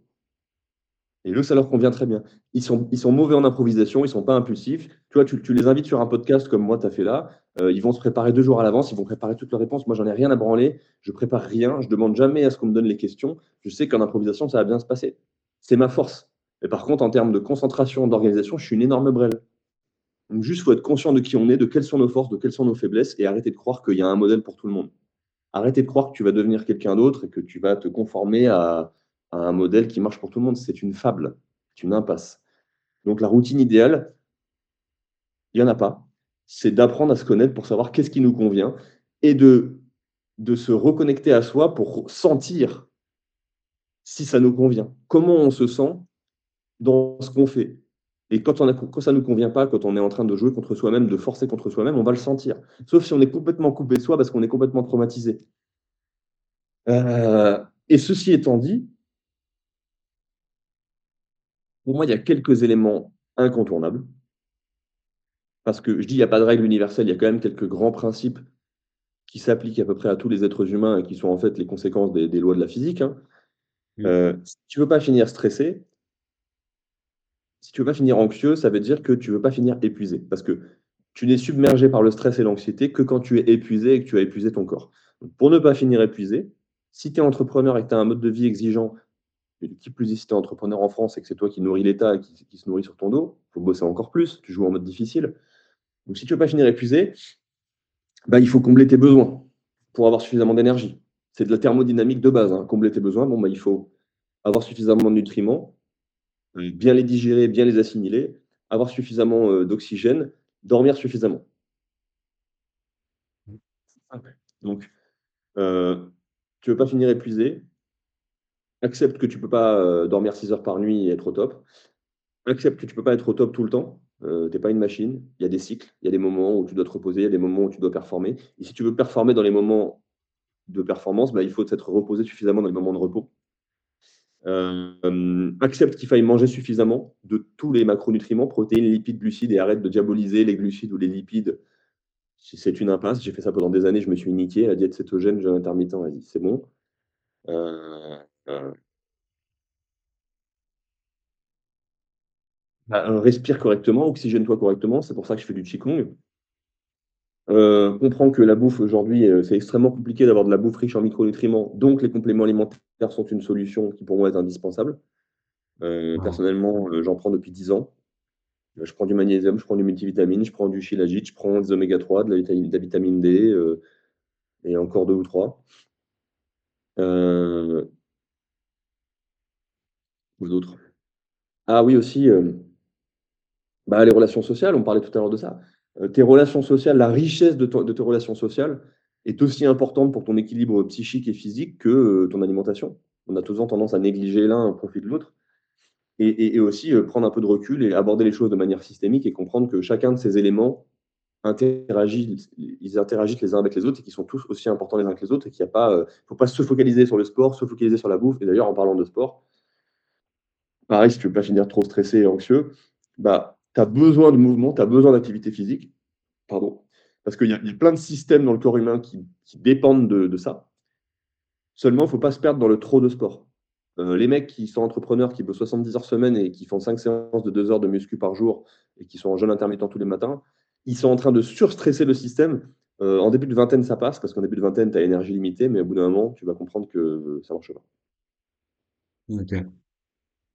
A: Et eux, ça leur convient très bien. Ils sont mauvais en improvisation, ils sont pas impulsifs. Tu vois, tu les invites sur un podcast comme moi, tu as fait là. Ils vont se préparer 2 jours à l'avance, ils vont préparer toutes leurs réponses. Moi, j'en ai rien à branler. Je prépare rien. Je demande jamais à ce qu'on me donne les questions. Je sais qu'en improvisation, ça va bien se passer. C'est ma force. Mais par contre, en termes de concentration, d'organisation, je suis une énorme brêle. Donc, juste, il faut être conscient de qui on est, de quelles sont nos forces, de quelles sont nos faiblesses et arrêter de croire qu'il y a un modèle pour tout le monde. Arrêtez de croire que tu vas devenir quelqu'un d'autre et que tu vas te conformer à un modèle qui marche pour tout le monde. C'est une fable, c'est une impasse. Donc la routine idéale, il n'y en a pas. C'est d'apprendre à se connaître pour savoir qu'est-ce qui nous convient et de se reconnecter à soi pour sentir si ça nous convient. Comment on se sent dans ce qu'on fait. Et quand ça ne nous convient pas, quand on est en train de jouer contre soi-même, de forcer contre soi-même, on va le sentir. Sauf si on est complètement coupé de soi parce qu'on est complètement traumatisé. Et ceci étant dit, pour moi, il y a quelques éléments incontournables. Parce que je dis, il n'y a pas de règle universelle, il y a quand même quelques grands principes qui s'appliquent à peu près à tous les êtres humains et qui sont en fait les conséquences des lois de la physique, hein.
B: Mm.
A: Si tu veux pas finir stressé, si tu veux pas finir anxieux, ça veut dire que tu veux pas finir épuisé. Parce que tu n'es submergé par le stress et l'anxiété que quand tu es épuisé et que tu as épuisé ton corps. Donc, pour ne pas finir épuisé, si tu es entrepreneur et que tu as un mode de vie exigeant, et qui plus est si tu es entrepreneur en France et que c'est toi qui nourris l'État et qui se nourrit sur ton dos, il faut bosser encore plus, tu joues en mode difficile. Donc si tu veux pas finir épuisé, bah, il faut combler tes besoins pour avoir suffisamment d'énergie. C'est de la thermodynamique de base, hein. Combler tes besoins, bon, bah, il faut avoir suffisamment de nutriments, bien les digérer, bien les assimiler, avoir suffisamment d'oxygène, dormir suffisamment. Donc, tu veux pas finir épuisé, accepte que tu peux pas dormir 6 heures par nuit et être au top. Accepte que tu peux pas être au top tout le temps. T'es pas une machine. Il y a des cycles. Il y a des moments où tu dois te reposer. Il y a des moments où tu dois performer. Et si tu veux performer dans les moments de performance, bah, il faut s'être reposé suffisamment dans les moments de repos. Accepte qu'il faille manger suffisamment de tous les macronutriments, protéines, lipides, glucides, et arrête de diaboliser les glucides ou les lipides. C'est une impasse. J'ai fait ça pendant des années. Je me suis niqué. La diète cétogène, jeûne intermittent, vas-y, c'est bon. Euh, euh, Respire correctement, oxygène-toi correctement. C'est pour ça que je fais du Qigong. Comprends que la bouffe aujourd'hui, c'est extrêmement compliqué d'avoir de la bouffe riche en micronutriments, donc les compléments alimentaires sont une solution qui pour moi est indispensable.
B: Ouais.
A: Personnellement, j'en prends depuis 10 ans. Je prends du magnésium, je prends du multivitamine, je prends du shilajit, je prends des oméga 3, de la vitamine D, et encore deux ou trois. Euh, ou d'autres. Ah oui, aussi, bah, les relations sociales, on parlait tout à l'heure de ça. Tes relations sociales, la richesse de tes relations sociales est aussi importante pour ton équilibre psychique et physique que ton alimentation. On a souvent tendance à négliger l'un au profit de l'autre. Et aussi prendre un peu de recul et aborder les choses de manière systémique et comprendre que chacun de ces éléments ils interagissent les uns avec les autres et qu'ils sont tous aussi importants les uns que les autres et qu'il n'y a pas, faut pas se focaliser sur le sport, se focaliser sur la bouffe. Et d'ailleurs, en parlant de sport, pareil, si tu veux pas finir trop stressé et anxieux, bah, tu as besoin de mouvement, tu as besoin d'activité physique, pardon, parce qu'il y a plein de systèmes dans le corps humain qui dépendent de ça. Seulement, il ne faut pas se perdre dans le trop de sport. Les mecs qui sont entrepreneurs, qui bossent 70 heures semaine et qui font 5 séances de 2 heures de muscu par jour et qui sont en jeûne intermittent tous les matins, ils sont en train de surstresser le système. En début de vingtaine, ça passe, parce qu'en début de vingtaine, tu as l'énergie limitée, mais au bout d'un moment, tu vas comprendre que ça marche pas.
B: Ok.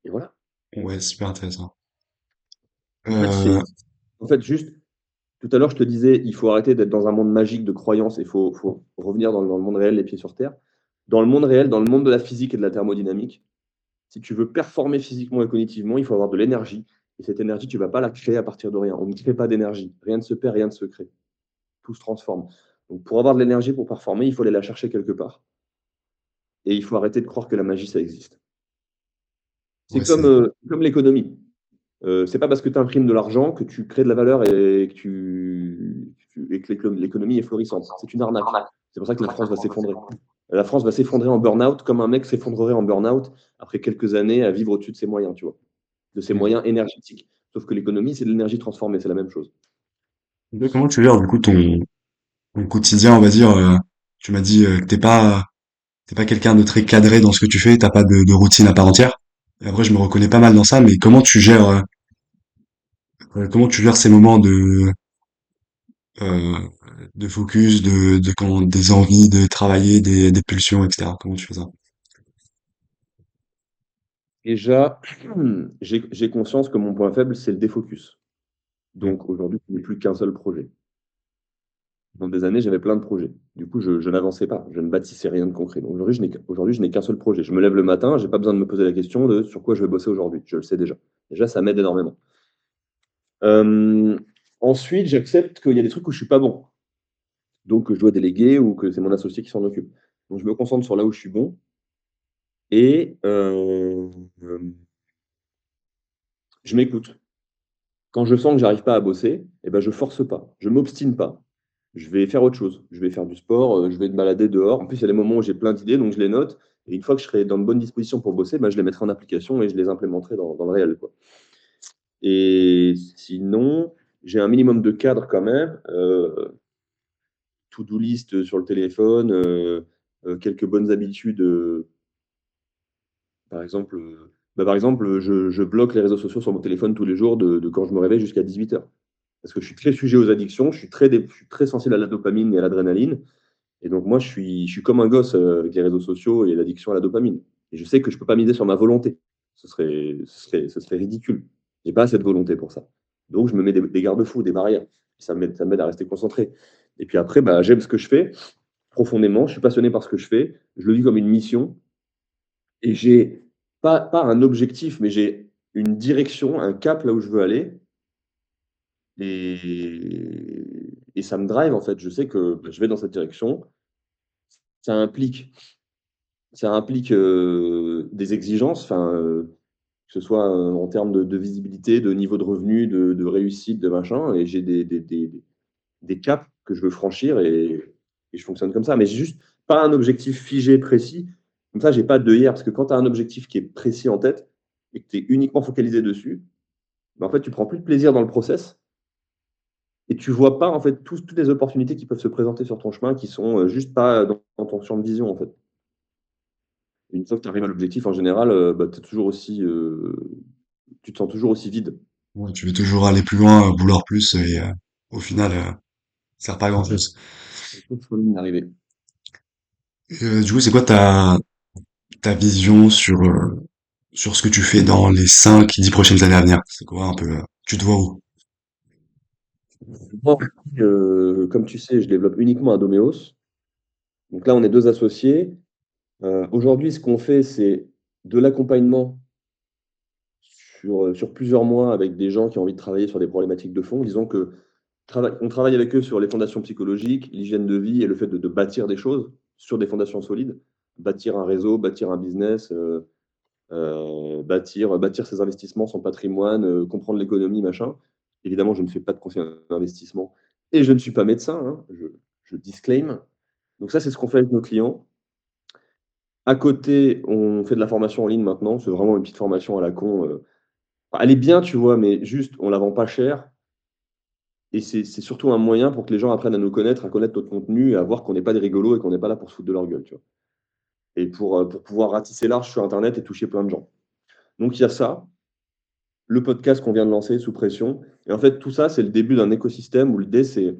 A: Et voilà.
B: Ouais, super intéressant.
A: En fait,
B: Euh,
A: juste, tout à l'heure, je te disais, il faut arrêter d'être dans un monde magique de croyances et faut revenir dans le monde réel, les pieds sur terre. Dans le monde réel, dans le monde de la physique et de la thermodynamique, si tu veux performer physiquement et cognitivement, il faut avoir de l'énergie. Et cette énergie, tu ne vas pas la créer à partir de rien. On ne crée pas d'énergie. Rien ne se perd, rien ne se crée. Tout se transforme. Donc, pour avoir de l'énergie, pour performer, il faut aller la chercher quelque part. Et il faut arrêter de croire que la magie, ça existe. C'est
B: ouais,
A: comme l'économie. C'est pas parce que tu imprimes de l'argent que tu crées de la valeur et que l'économie est florissante. C'est une arnaque. C'est pour ça que la France va s'effondrer. La France va s'effondrer en burn-out comme un mec s'effondrerait en burn-out après quelques années à vivre au-dessus de ses moyens, tu vois, de ses
B: ok.
A: moyens énergétiques. Sauf que l'économie, c'est de l'énergie transformée, c'est la même chose.
B: Comment tu gères du coup ton quotidien, on va dire, tu m'as dit que t'es pas quelqu'un de très cadré dans ce que tu fais, t'as pas de routine à part entière. Et après, je me reconnais pas mal dans ça, mais comment tu gères ces moments euh, de focus, des envies de travailler, des pulsions, etc. Comment tu fais ça?
A: Déjà, j'ai conscience que mon point faible, c'est le défocus.
B: Ok.
A: Donc aujourd'hui, je n'ai plus qu'un seul projet. Dans des années, j'avais plein de projets. Du coup, je n'avançais pas, je ne bâtissais rien de concret. Donc aujourd'hui, je n'ai qu'un seul projet. Je me lève le matin, je n'ai pas besoin de me poser la question de sur quoi je vais bosser aujourd'hui. Je le sais déjà. Déjà, ça m'aide énormément. Euh, Ensuite, j'accepte qu'il y a des trucs où je suis pas bon. Donc, que je dois déléguer ou que c'est mon associé qui s'en occupe. Donc, je me concentre sur là où je suis bon et je m'écoute. Quand je sens que j'arrive pas à bosser, eh ben, je force pas, je m'obstine pas. Je vais faire autre chose. Je vais faire du sport, je vais me balader dehors. En plus, il y a des moments où j'ai plein d'idées, donc je les note. Et une fois que je serai dans de bonnes dispositions pour bosser, ben, je les mettrai en application et je les implémenterai dans le réel, quoi. Et sinon, j'ai un minimum de cadre quand même. To-do list sur le téléphone, quelques bonnes habitudes. Par exemple, je bloque les réseaux sociaux sur mon téléphone tous les jours de quand je me réveille jusqu'à 18 heures. Parce que je suis très sujet aux addictions, je suis très sensible à la dopamine et à l'adrénaline. Et donc, moi, je suis comme un gosse avec les réseaux sociaux et l'addiction à la dopamine. Et je sais que je ne peux pas miser sur ma volonté. Ce serait ridicule. Je n'ai pas assez de volonté pour ça. Donc, je me mets des garde-fous, des barrières. Ça m'aide à rester concentré. Et puis après, bah, j'aime ce que je fais profondément. Je suis passionné par ce que je fais. Je le vis comme une mission. Et j'ai pas un objectif, mais j'ai une direction, un cap là où je veux aller. Et ça me drive, en fait. Je sais que bah, je vais dans cette direction. Ça implique Ça implique des exigences. Enfin, que ce soit en termes de visibilité, de niveau de revenu, de réussite, de machin. Et j'ai des caps que je veux franchir et je fonctionne comme ça. Mais j'ai juste pas un objectif figé, précis. Comme ça, j'ai pas d'œillère. Parce que quand tu as un objectif qui est précis en tête et que tu es uniquement focalisé dessus, ben, en fait, tu prends plus de plaisir dans le process et tu vois pas en fait toutes les opportunités qui peuvent se présenter sur ton chemin qui sont juste pas dans ton champ de vision en fait. Une fois que tu arrives à l'objectif, en général, bah, tu te sens toujours aussi vide.
B: Ouais, tu veux toujours aller plus loin, vouloir plus, et au final, ça sert pas à grand-chose.
A: Sur une ligne d'arrivée.
B: Et, du coup, c'est quoi ta vision sur ce que tu fais dans les 5, 10 prochaines années à venir? C'est quoi un peu, tu te vois où?
A: Moi, comme tu sais, je développe uniquement à Doméos. Donc là, on est deux associés. Aujourd'hui, ce qu'on fait, c'est de l'accompagnement sur plusieurs mois avec des gens qui ont envie de travailler sur des problématiques de fond. Disons que on travaille avec eux sur les fondations psychologiques, l'hygiène de vie et le fait de bâtir des choses sur des fondations solides, bâtir un réseau, bâtir un business, bâtir ses investissements, son patrimoine, comprendre l'économie, machin. Évidemment, je ne fais pas de conseil d'investissement et je ne suis pas médecin, hein, je disclaim. Donc ça, c'est ce qu'on fait avec nos clients. À côté, on fait de la formation en ligne maintenant. C'est vraiment une petite formation à la con. Elle est bien, tu vois, mais juste, on la vend pas cher. Et c'est surtout un moyen pour que les gens apprennent à nous connaître, à connaître notre contenu et à voir qu'on n'est pas des rigolos et qu'on n'est pas là pour se foutre de leur gueule, tu vois. Et pour pouvoir ratisser large sur Internet et toucher plein de gens. Donc il y a ça, le podcast qu'on vient de lancer, Sous Pression. Et en fait, tout ça, c'est le début d'un écosystème où l'idée, c'est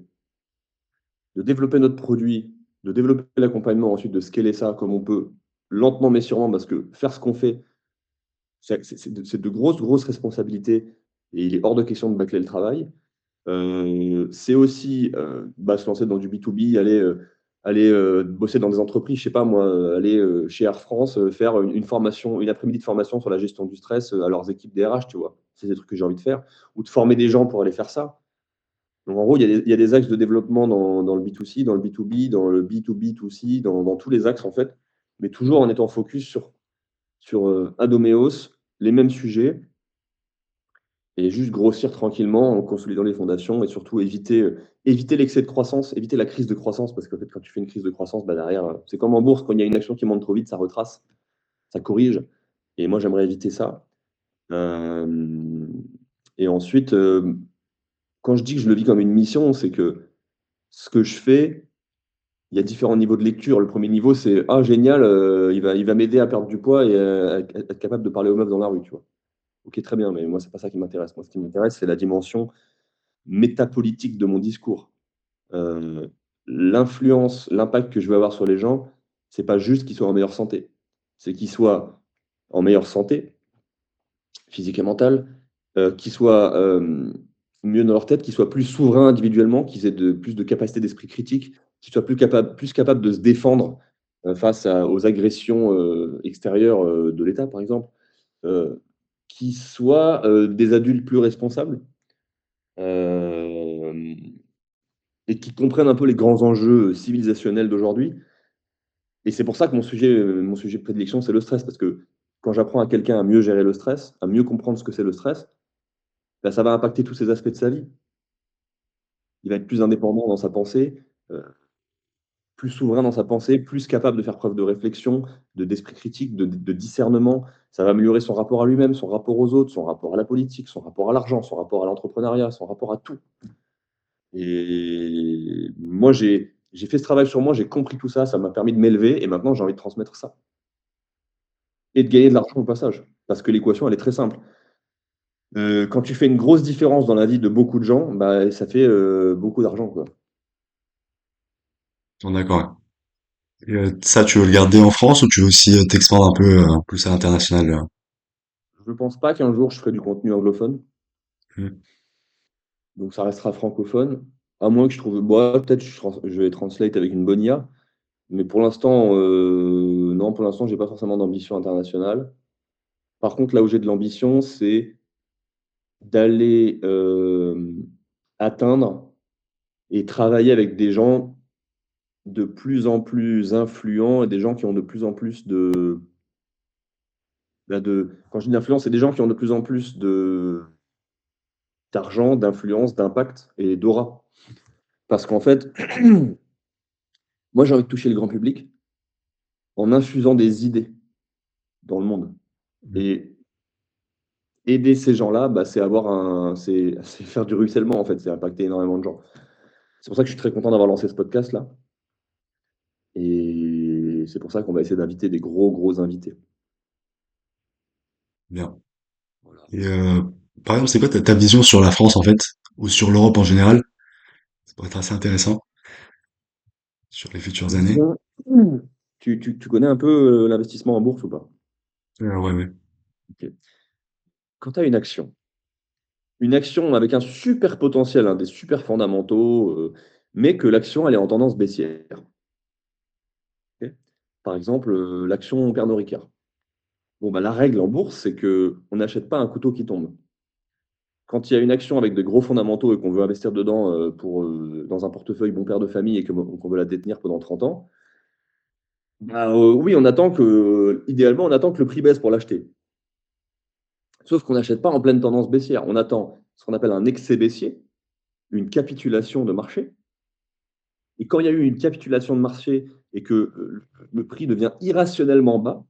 A: de développer notre produit, de développer l'accompagnement, ensuite de scaler ça comme on peut, lentement mais sûrement, parce que faire ce qu'on fait, c'est de grosses, grosses responsabilités et il est hors de question de bâcler le travail. C'est aussi bah, se lancer dans du B2B, aller bosser dans des entreprises, je sais pas moi, aller chez Air France, faire une formation, une après-midi de formation sur la gestion du stress à leurs équipes DRH, tu vois. C'est des trucs que j'ai envie de faire. Ou de former des gens pour aller faire ça. Donc en gros, il y a des axes de développement dans le B2C, dans le B2B, dans le B2B2C, dans tous les axes en fait, mais toujours en étant focus sur Adomeos, les mêmes sujets, et juste grossir tranquillement en consolidant les fondations et surtout éviter l'excès de croissance, éviter la crise de croissance, parce qu'en fait, quand tu fais une crise de croissance, bah derrière, c'est comme en bourse, quand il y a une action qui monte trop vite, ça retrace, ça corrige. Et moi, j'aimerais éviter ça. Euh, et ensuite, quand je dis que je le vis comme une mission, c'est que ce que je fais, il y a différents niveaux de lecture. Le premier niveau, c'est ah génial, il va m'aider à perdre du poids et à être capable de parler aux meufs dans la rue, tu vois. Ok, très bien, mais moi, c'est pas ça qui m'intéresse. Moi, ce qui m'intéresse, c'est la dimension métapolitique de mon discours. Euh, L'influence, l'impact que je veux avoir sur les gens, c'est pas juste qu'ils soient en meilleure santé. C'est qu'ils soient en meilleure santé, physique et mentale, qu'ils soient mieux dans leur tête, qu'ils soient plus souverains individuellement, qu'ils aient plus de capacité d'esprit critique, qu'ils soient plus capables de se défendre face aux agressions extérieures de l'État, par exemple, euh, qu'ils soient des adultes plus responsables. Euh, et qui comprennent un peu les grands enjeux civilisationnels d'aujourd'hui. Et c'est pour ça que mon sujet de prédilection, c'est le stress, parce que quand j'apprends à quelqu'un à mieux gérer le stress, à mieux comprendre ce que c'est le stress, ben, ça va impacter tous ces aspects de sa vie. Il va être plus indépendant dans sa pensée, euh, plus souverain dans sa pensée, plus capable de faire preuve de réflexion, d'esprit critique, de discernement. Ça va améliorer son rapport à lui-même, son rapport aux autres, son rapport à la politique, son rapport à l'argent, son rapport à l'entrepreneuriat, son rapport à tout. Et moi, j'ai fait ce travail sur moi, j'ai compris tout ça, ça m'a permis de m'élever et maintenant j'ai envie de transmettre ça. Et de gagner de l'argent au passage. Parce que l'équation, elle est très simple. Quand tu fais une grosse différence dans la vie de beaucoup de gens, bah, ça fait beaucoup d'argent, quoi.
B: Bon, d'accord. Et, ça, tu veux le garder en France ou tu veux aussi t'expandre un peu plus à l'international?
A: Je ne pense pas qu'un jour je ferai du contenu anglophone,
B: Hmm.
A: donc ça restera francophone. À moins que je trouve. Bon, peut-être je vais translate avec une bonne IA, mais pour l'instant, non, pour l'instant, j'ai pas forcément d'ambition internationale. Par contre, là où j'ai de l'ambition, c'est d'aller atteindre et travailler avec des gens de plus en plus influents et des gens qui ont de plus en plus Quand je dis d'influence, c'est des gens qui ont de plus en plus d'argent, d'influence, d'impact et d'aura. Parce qu'en fait, moi, j'ai envie de toucher le grand public en infusant des idées dans le monde.
B: Mm.
A: Et aider ces gens-là, bah, c'est faire du ruissellement, en fait, c'est impacter énormément de gens. C'est pour ça que je suis très content d'avoir lancé ce podcast-là. Et c'est pour ça qu'on va essayer d'inviter des gros invités.
B: Bien.
A: Voilà.
B: Et par exemple, c'est quoi ta vision sur la France en fait, ou sur l'Europe en général? Ça pourrait être assez intéressant sur les futures années.
A: Vision. Tu connais un peu l'investissement en bourse ou pas?
B: Ouais, ouais.
A: Ok. Quand tu as une action avec un super potentiel, hein, des super fondamentaux, mais que l'action elle est en tendance baissière. Ok. Par exemple, l'action Pernod Ricard. Bon, bah, la règle en bourse, c'est que on n'achète pas un couteau qui tombe. Quand il y a une action avec de gros fondamentaux et qu'on veut investir dedans dans un portefeuille bon père de famille et qu'on veut la détenir pendant 30 ans, bah, oui, idéalement, on attend que le prix baisse pour l'acheter. Sauf qu'on n'achète pas en pleine tendance baissière. On attend ce qu'on appelle un excès baissier, une capitulation de marché. Et quand il y a eu une capitulation de marché et que le prix devient irrationnellement bas,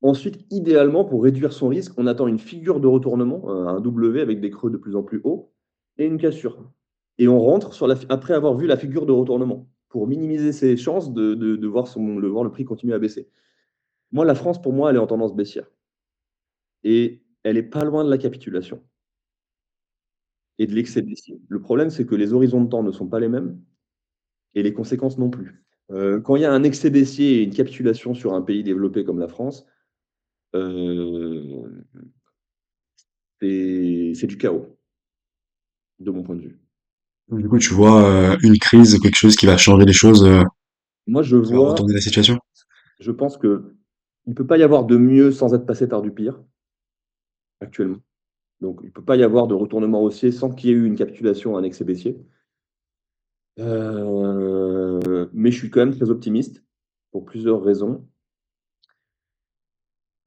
A: ensuite, idéalement, pour réduire son risque, on attend une figure de retournement, un W avec des creux de plus en plus hauts, et une cassure. Et on rentre après avoir vu la figure de retournement, pour minimiser ses chances de voir le prix continuer à baisser. Moi, la France, pour moi, elle est en tendance baissière. Et elle est pas loin de la capitulation et de l'excès baissier. Le problème, c'est que les horizons de temps ne sont pas les mêmes et les conséquences non plus. Quand il y a un excès baissier et une capitulation sur un pays développé comme la France, euh, c'est du chaos, de mon point de vue.
B: Du coup, tu vois une crise, quelque chose qui va changer les choses,
A: Moi,
B: qui va retourner la situation?
A: je pense que il ne peut pas y avoir de mieux sans être passé par du pire, actuellement. Donc, il ne peut pas y avoir de retournement haussier sans qu'il y ait eu une capitulation, un excès baissier. Mais je suis quand même très optimiste pour plusieurs raisons.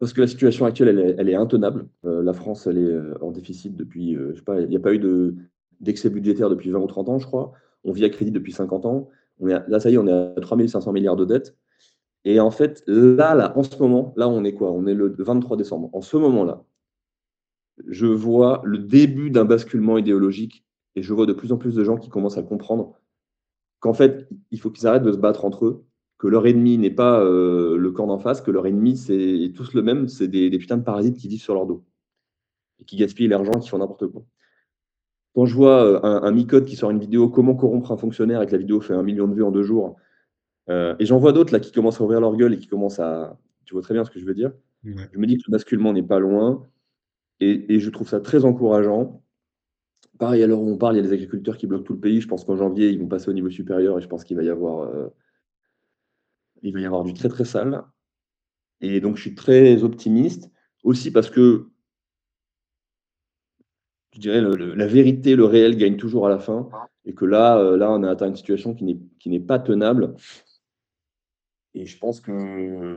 A: Parce que la situation actuelle, elle est intenable. La France, elle est en déficit depuis, je sais pas, il n'y a pas eu d'excès budgétaire depuis 20 ou 30 ans, je crois. On vit à crédit depuis 50 ans. Là, ça y est, on est à 3 500 milliards de dettes. Et en fait, en ce moment, là, on est quoi? On est le 23 décembre. En ce moment-là, je vois le début d'un basculement idéologique et je vois de plus en plus de gens qui commencent à comprendre qu'en fait, il faut qu'ils arrêtent de se battre entre eux, que leur ennemi n'est pas le camp d'en face, que leur ennemi, c'est tous le même, c'est des putains de parasites qui vivent sur leur dos et qui gaspillent l'argent et qui font n'importe quoi. Quand je vois un Micode qui sort une vidéo comment corrompre un fonctionnaire et que la vidéo fait 1 million de vues en 2 jours, et j'en vois d'autres là qui commencent à ouvrir leur gueule et qui commencent à. Tu vois très bien ce que je veux dire.
B: Ouais.
A: Je me dis que le basculement n'est pas loin et je trouve ça très encourageant. Pareil, à l'heure où on parle, il y a des agriculteurs qui bloquent tout le pays. Je pense qu'en janvier, ils vont passer au niveau supérieur et je pense il va y avoir du très très sale. Et donc, je suis très optimiste aussi parce que je dirais la vérité, le réel gagne toujours à la fin et que là, on a atteint une situation qui n'est pas tenable. Et je pense que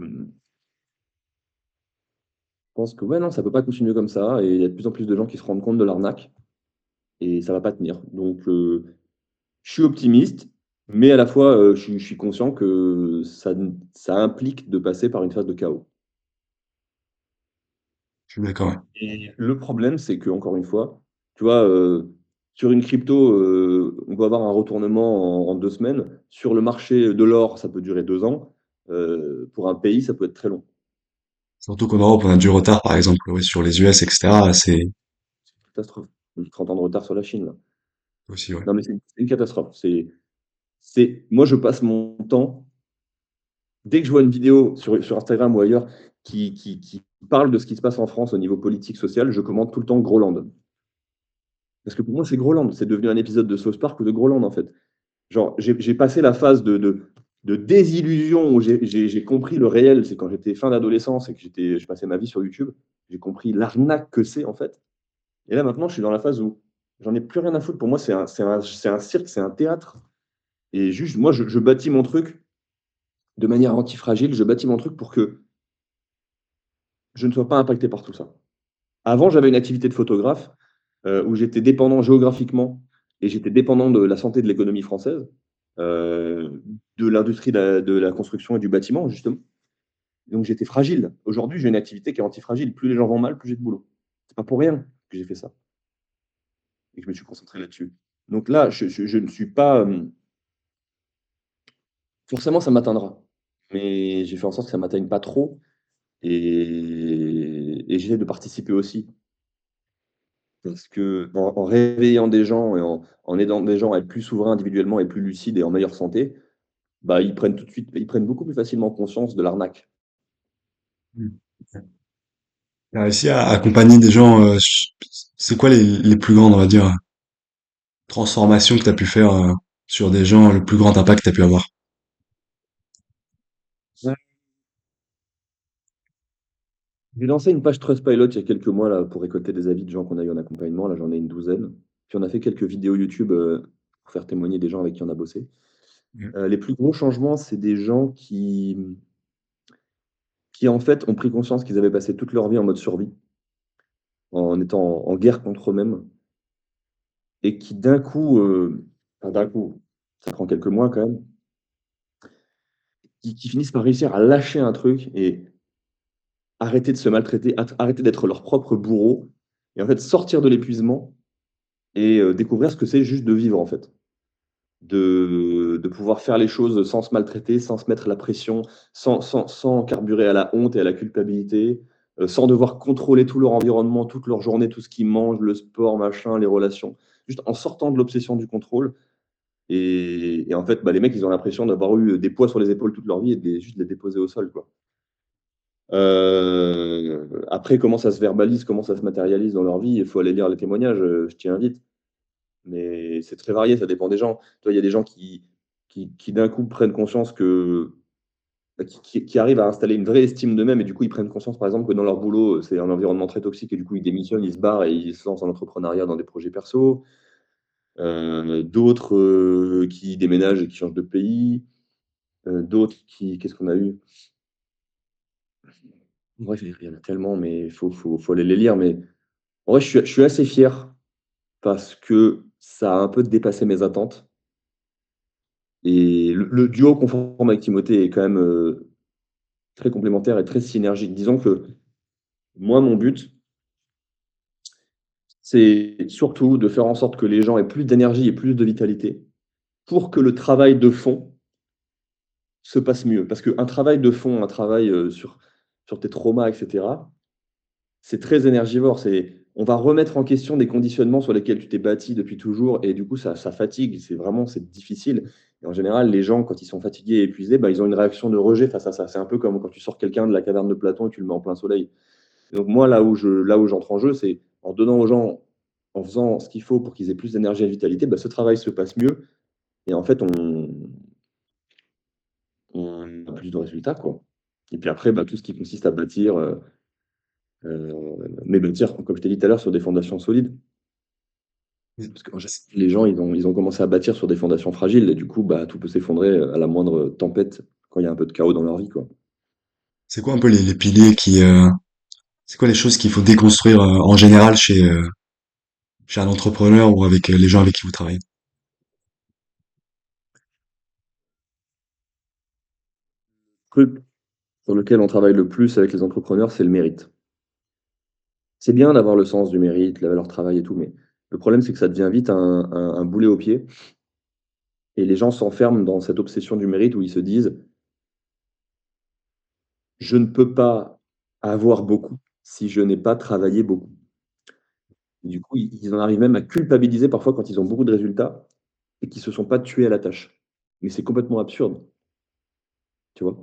A: ouais, non, ça peut pas continuer comme ça. Et il y a de plus en plus de gens qui se rendent compte de l'arnaque et ça va pas tenir. Donc, je suis optimiste, mais à la fois, je suis conscient que ça implique de passer par une phase de chaos.
B: Je suis d'accord, ouais.
A: Et le problème, c'est que encore une fois, tu vois, sur une crypto, on va avoir un retournement en 2 semaines. Sur le marché de l'or, ça peut durer 2 ans. Pour un pays, ça peut être très long.
B: Surtout qu'en Europe, on a du retard, par exemple, ouais, sur les US, etc. C'est
A: C'est une catastrophe. On a 30 ans de retard sur la Chine, là.
B: aussi, ouais.
A: Non, mais c'est une catastrophe. Moi, je passe mon temps, dès que je vois une vidéo sur Instagram ou ailleurs qui parle de ce qui se passe en France au niveau politique, social, je commente tout le temps Groland. Parce que pour moi, c'est Groland. C'est devenu un épisode de South Park ou de Groland, en fait. Genre, j'ai passé la phase de désillusion où j'ai compris le réel. C'est quand j'étais fin d'adolescence et que je passais ma vie sur YouTube. J'ai compris l'arnaque que c'est, en fait. Et là, maintenant, je suis dans la phase où j'en ai plus rien à foutre. Pour moi, c'est un cirque, c'est un théâtre. Et juste, moi, je bâtis mon truc de manière antifragile. Je bâtis mon truc pour que je ne sois pas impacté par tout ça. Avant, j'avais une activité de photographe où j'étais dépendant géographiquement et j'étais dépendant de la santé de l'économie française, de l'industrie de la construction et du bâtiment, justement. Donc j'étais fragile. Aujourd'hui, j'ai une activité qui est antifragile. Plus les gens vont mal, plus j'ai de boulot. C'est pas pour rien que j'ai fait ça et que je me suis concentré là-dessus. Donc là, je ne suis pas. Forcément, ça m'atteindra. Mais j'ai fait en sorte que ça ne m'atteigne pas trop et j'essaie de participer aussi. Parce que en réveillant des gens et en aidant des gens à être plus souverains individuellement et plus lucides et en meilleure santé, bah, ils prennent beaucoup plus facilement conscience de l'arnaque.
B: Mm. T'as réussi à accompagner des gens, c'est quoi les plus grandes, on va dire, transformations que tu as pu faire sur des gens, le plus grand impact que tu as pu avoir?
A: Ouais. J'ai lancé une page Trustpilot il y a quelques mois là, pour récolter des avis de gens qu'on a eu en accompagnement. Là, j'en ai une douzaine. Puis on a fait quelques vidéos YouTube pour faire témoigner des gens avec qui on a bossé.
B: Mm.
A: Les plus gros changements, c'est des gens qui en fait ont pris conscience qu'ils avaient passé toute leur vie en mode survie, en étant en guerre contre eux-mêmes, et qui d'un coup, enfin d'un coup, ça prend quelques mois quand même, qui finissent par réussir à lâcher un truc et arrêter de se maltraiter, arrêter d'être leur propre bourreau, et en fait sortir de l'épuisement et découvrir ce que c'est juste de vivre en fait. De pouvoir faire les choses sans se maltraiter, sans se mettre la pression, sans carburer à la honte et à la culpabilité, sans devoir contrôler tout leur environnement, toute leur journée, tout ce qu'ils mangent, le sport, machin, les relations. Juste en sortant de l'obsession du contrôle. Et en fait, bah, les mecs, ils ont l'impression d'avoir eu des poids sur les épaules toute leur vie et juste de les déposer au sol, quoi. Après, comment ça se verbalise, comment ça se matérialise dans leur vie, il faut aller lire les témoignages, je t'y invite. Mais c'est très varié, ça dépend des gens. Toi, il y a des gens qui d'un coup prennent conscience que bah, qui arrivent à installer une vraie estime d'eux-mêmes et du coup, ils prennent conscience, par exemple, que dans leur boulot, c'est un environnement très toxique et du coup, ils démissionnent, ils se barrent et ils se lancent en entrepreneuriat dans des projets perso. D'autres qui déménagent et qui changent de pays. D'autres qui qu'est-ce qu'on a eu? Bref, il y en a tellement, mais il faut aller les lire. Mais en vrai, je suis assez fier parce que ça a un peu dépassé mes attentes. Et le duo qu'on forme avec Timothée est quand même très complémentaire et très synergique. Disons que moi, mon but, c'est surtout de faire en sorte que les gens aient plus d'énergie et plus de vitalité pour que le travail de fond se passe mieux. Parce qu'un travail de fond, un travail sur tes traumas, etc., c'est très énergivore. On va remettre en question des conditionnements sur lesquels tu t'es bâti depuis toujours et du coup, ça fatigue. C'est difficile. Et en général, les gens, quand ils sont fatigués et épuisés, bah, ils ont une réaction de rejet face à ça. C'est un peu comme quand tu sors quelqu'un de la caverne de Platon et tu le mets en plein soleil. Et donc moi, là où j'entre en jeu, c'est en donnant aux gens, en faisant ce qu'il faut pour qu'ils aient plus d'énergie et de vitalité, bah, ce travail se passe mieux et en fait, on a plus de résultats, quoi. Et puis après, bah, tout ce qui consiste à bâtir, mais bâtir, comme je t'ai dit tout à l'heure, sur des fondations solides. Parce que les gens, ils ont commencé à bâtir sur des fondations fragiles et du coup, bah, tout peut s'effondrer à la moindre tempête quand il y a un peu de chaos dans leur vie, quoi.
B: C'est quoi un peu les piliers c'est quoi les choses qu'il faut déconstruire en général chez un entrepreneur ou avec les gens avec qui vous travaillez?
A: Le truc sur lequel on travaille le plus avec les entrepreneurs, c'est le mérite. C'est bien d'avoir le sens du mérite, la valeur travail et tout, mais le problème, c'est que ça devient vite un boulet au pied et les gens s'enferment dans cette obsession du mérite où ils se disent: «Je ne peux pas avoir beaucoup si je n'ai pas travaillé beaucoup». Et du coup, ils en arrivent même à culpabiliser parfois quand ils ont beaucoup de résultats et qu'ils se sont pas tués à la tâche. Mais c'est complètement absurde, tu vois?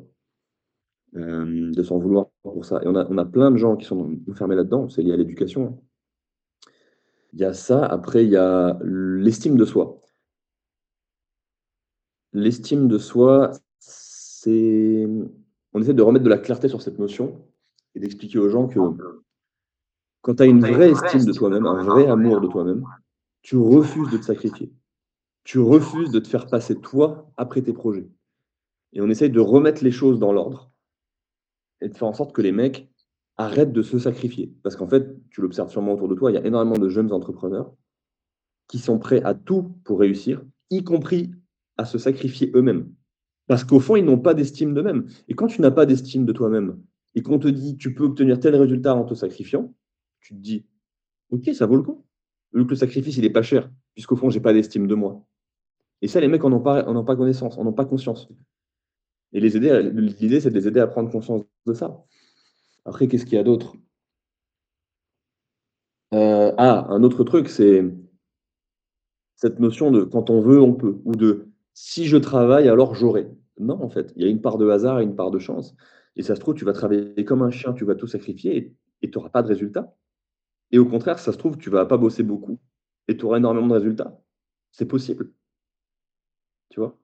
A: De s'en vouloir pour ça et on a plein de gens qui sont enfermés là-dedans, c'est lié à l'éducation, hein. Il y a ça, après il y a l'estime de soi. L'estime de soi, c'est on essaie de remettre de la clarté sur cette notion et d'expliquer aux gens que quand tu as une vraie estime de toi-même, un vrai amour de toi-même, tu refuses de te sacrifier. Tu refuses de te faire passer toi après tes projets et on essaye de remettre les choses dans l'ordre et de faire en sorte que les mecs, arrête de se sacrifier. Parce qu'en fait, tu l'observes sûrement autour de toi, il y a énormément de jeunes entrepreneurs qui sont prêts à tout pour réussir, y compris à se sacrifier eux-mêmes. Parce qu'au fond, ils n'ont pas d'estime d'eux-mêmes. Et quand tu n'as pas d'estime de toi-même et qu'on te dit: «Tu peux obtenir tel résultat en te sacrifiant», tu te dis: «OK, ça vaut le coup. Vu que le sacrifice, il est pas cher, puisqu'au fond, j'ai pas d'estime de moi». Et ça, les mecs en ont pas connaissance, en ont pas conscience. Et l'idée, c'est de les aider à prendre conscience de ça. Après, qu'est-ce qu'il y a d'autre? Un autre truc, c'est cette notion de quand on veut, on peut, ou de si je travaille, alors j'aurai. Non, en fait, il y a une part de hasard et une part de chance. Et ça se trouve, tu vas travailler comme un chien, tu vas tout sacrifier et tu auras pas de résultat. Et au contraire, ça se trouve, tu vas pas bosser beaucoup et tu auras énormément de résultats. C'est possible, tu vois?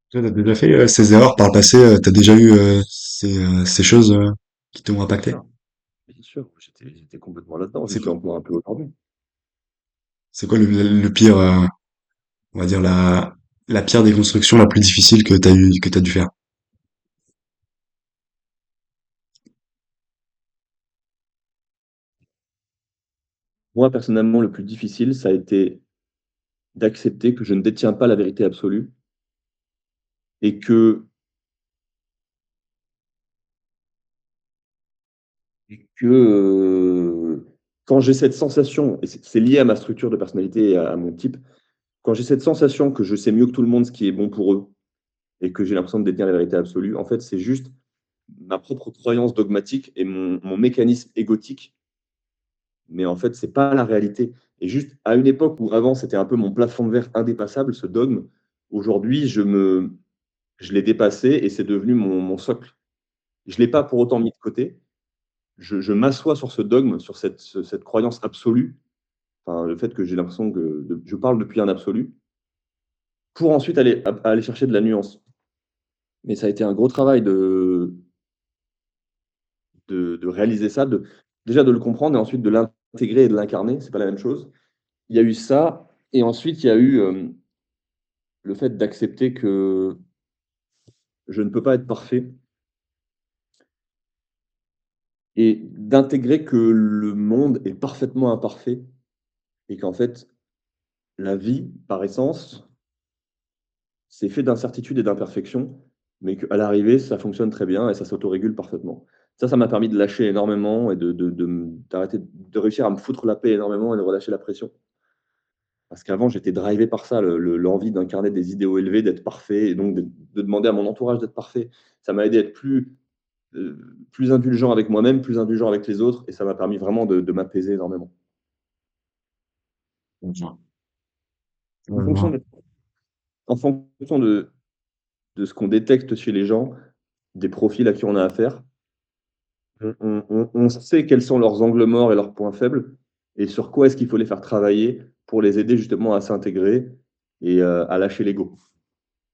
B: Tu as déjà fait ces erreurs par le passé, tu as déjà eu ces choses qui t'ont
A: Bien
B: impacté?
A: sûr, bien sûr, j'étais complètement là-dedans, je
B: C'est
A: suis
B: quoi,
A: encore un peu aujourd'hui.
B: c'est quoi le pire, on va dire la pire déconstruction la plus difficile que t'as dû faire?
A: Moi, personnellement, le plus difficile, ça a été d'accepter que je ne détiens pas la vérité absolue et que quand j'ai cette sensation, et c'est lié à ma structure de personnalité et à mon type, quand j'ai cette sensation que je sais mieux que tout le monde ce qui est bon pour eux et que j'ai l'impression de détenir la vérité absolue, en fait, c'est juste ma propre croyance dogmatique et mon mécanisme égotique, mais en fait, c'est pas la réalité. Et juste à une époque où avant c'était un peu mon plafond de verre indépassable, ce dogme, aujourd'hui je l'ai dépassé et c'est devenu mon socle. Je l'ai pas pour autant mis de côté. Je m'assois sur ce dogme, sur cette croyance absolue, enfin, le fait que j'ai l'impression que je parle depuis un absolu, pour ensuite aller chercher de la nuance. Mais ça a été un gros travail de réaliser ça, déjà de le comprendre et ensuite de l'intégrer et de l'incarner, c'est pas la même chose. Il y a eu ça et ensuite il y a eu, le fait d'accepter que je ne peux pas être parfait et d'intégrer que le monde est parfaitement imparfait et qu'en fait, la vie, par essence, c'est fait d'incertitudes et d'imperfections, mais qu'à l'arrivée, ça fonctionne très bien et ça s'autorégule parfaitement. Ça m'a permis de lâcher énormément et d'arrêter de réussir à me foutre la paix énormément et de relâcher la pression. Parce qu'avant, j'étais drivé par ça, l'envie d'incarner des idéaux élevés, d'être parfait et donc de demander à mon entourage d'être parfait. Ça m'a aidé à être plus indulgent avec moi-même, plus indulgent avec les autres et ça m'a permis vraiment de m'apaiser énormément.
B: Enfin,
A: En fonction de en fonction de ce qu'on détecte chez les gens, des profils à qui on a affaire, on sait quels sont leurs angles morts et leurs points faibles et sur quoi est-ce qu'il faut les faire travailler pour les aider justement à s'intégrer et à lâcher l'ego.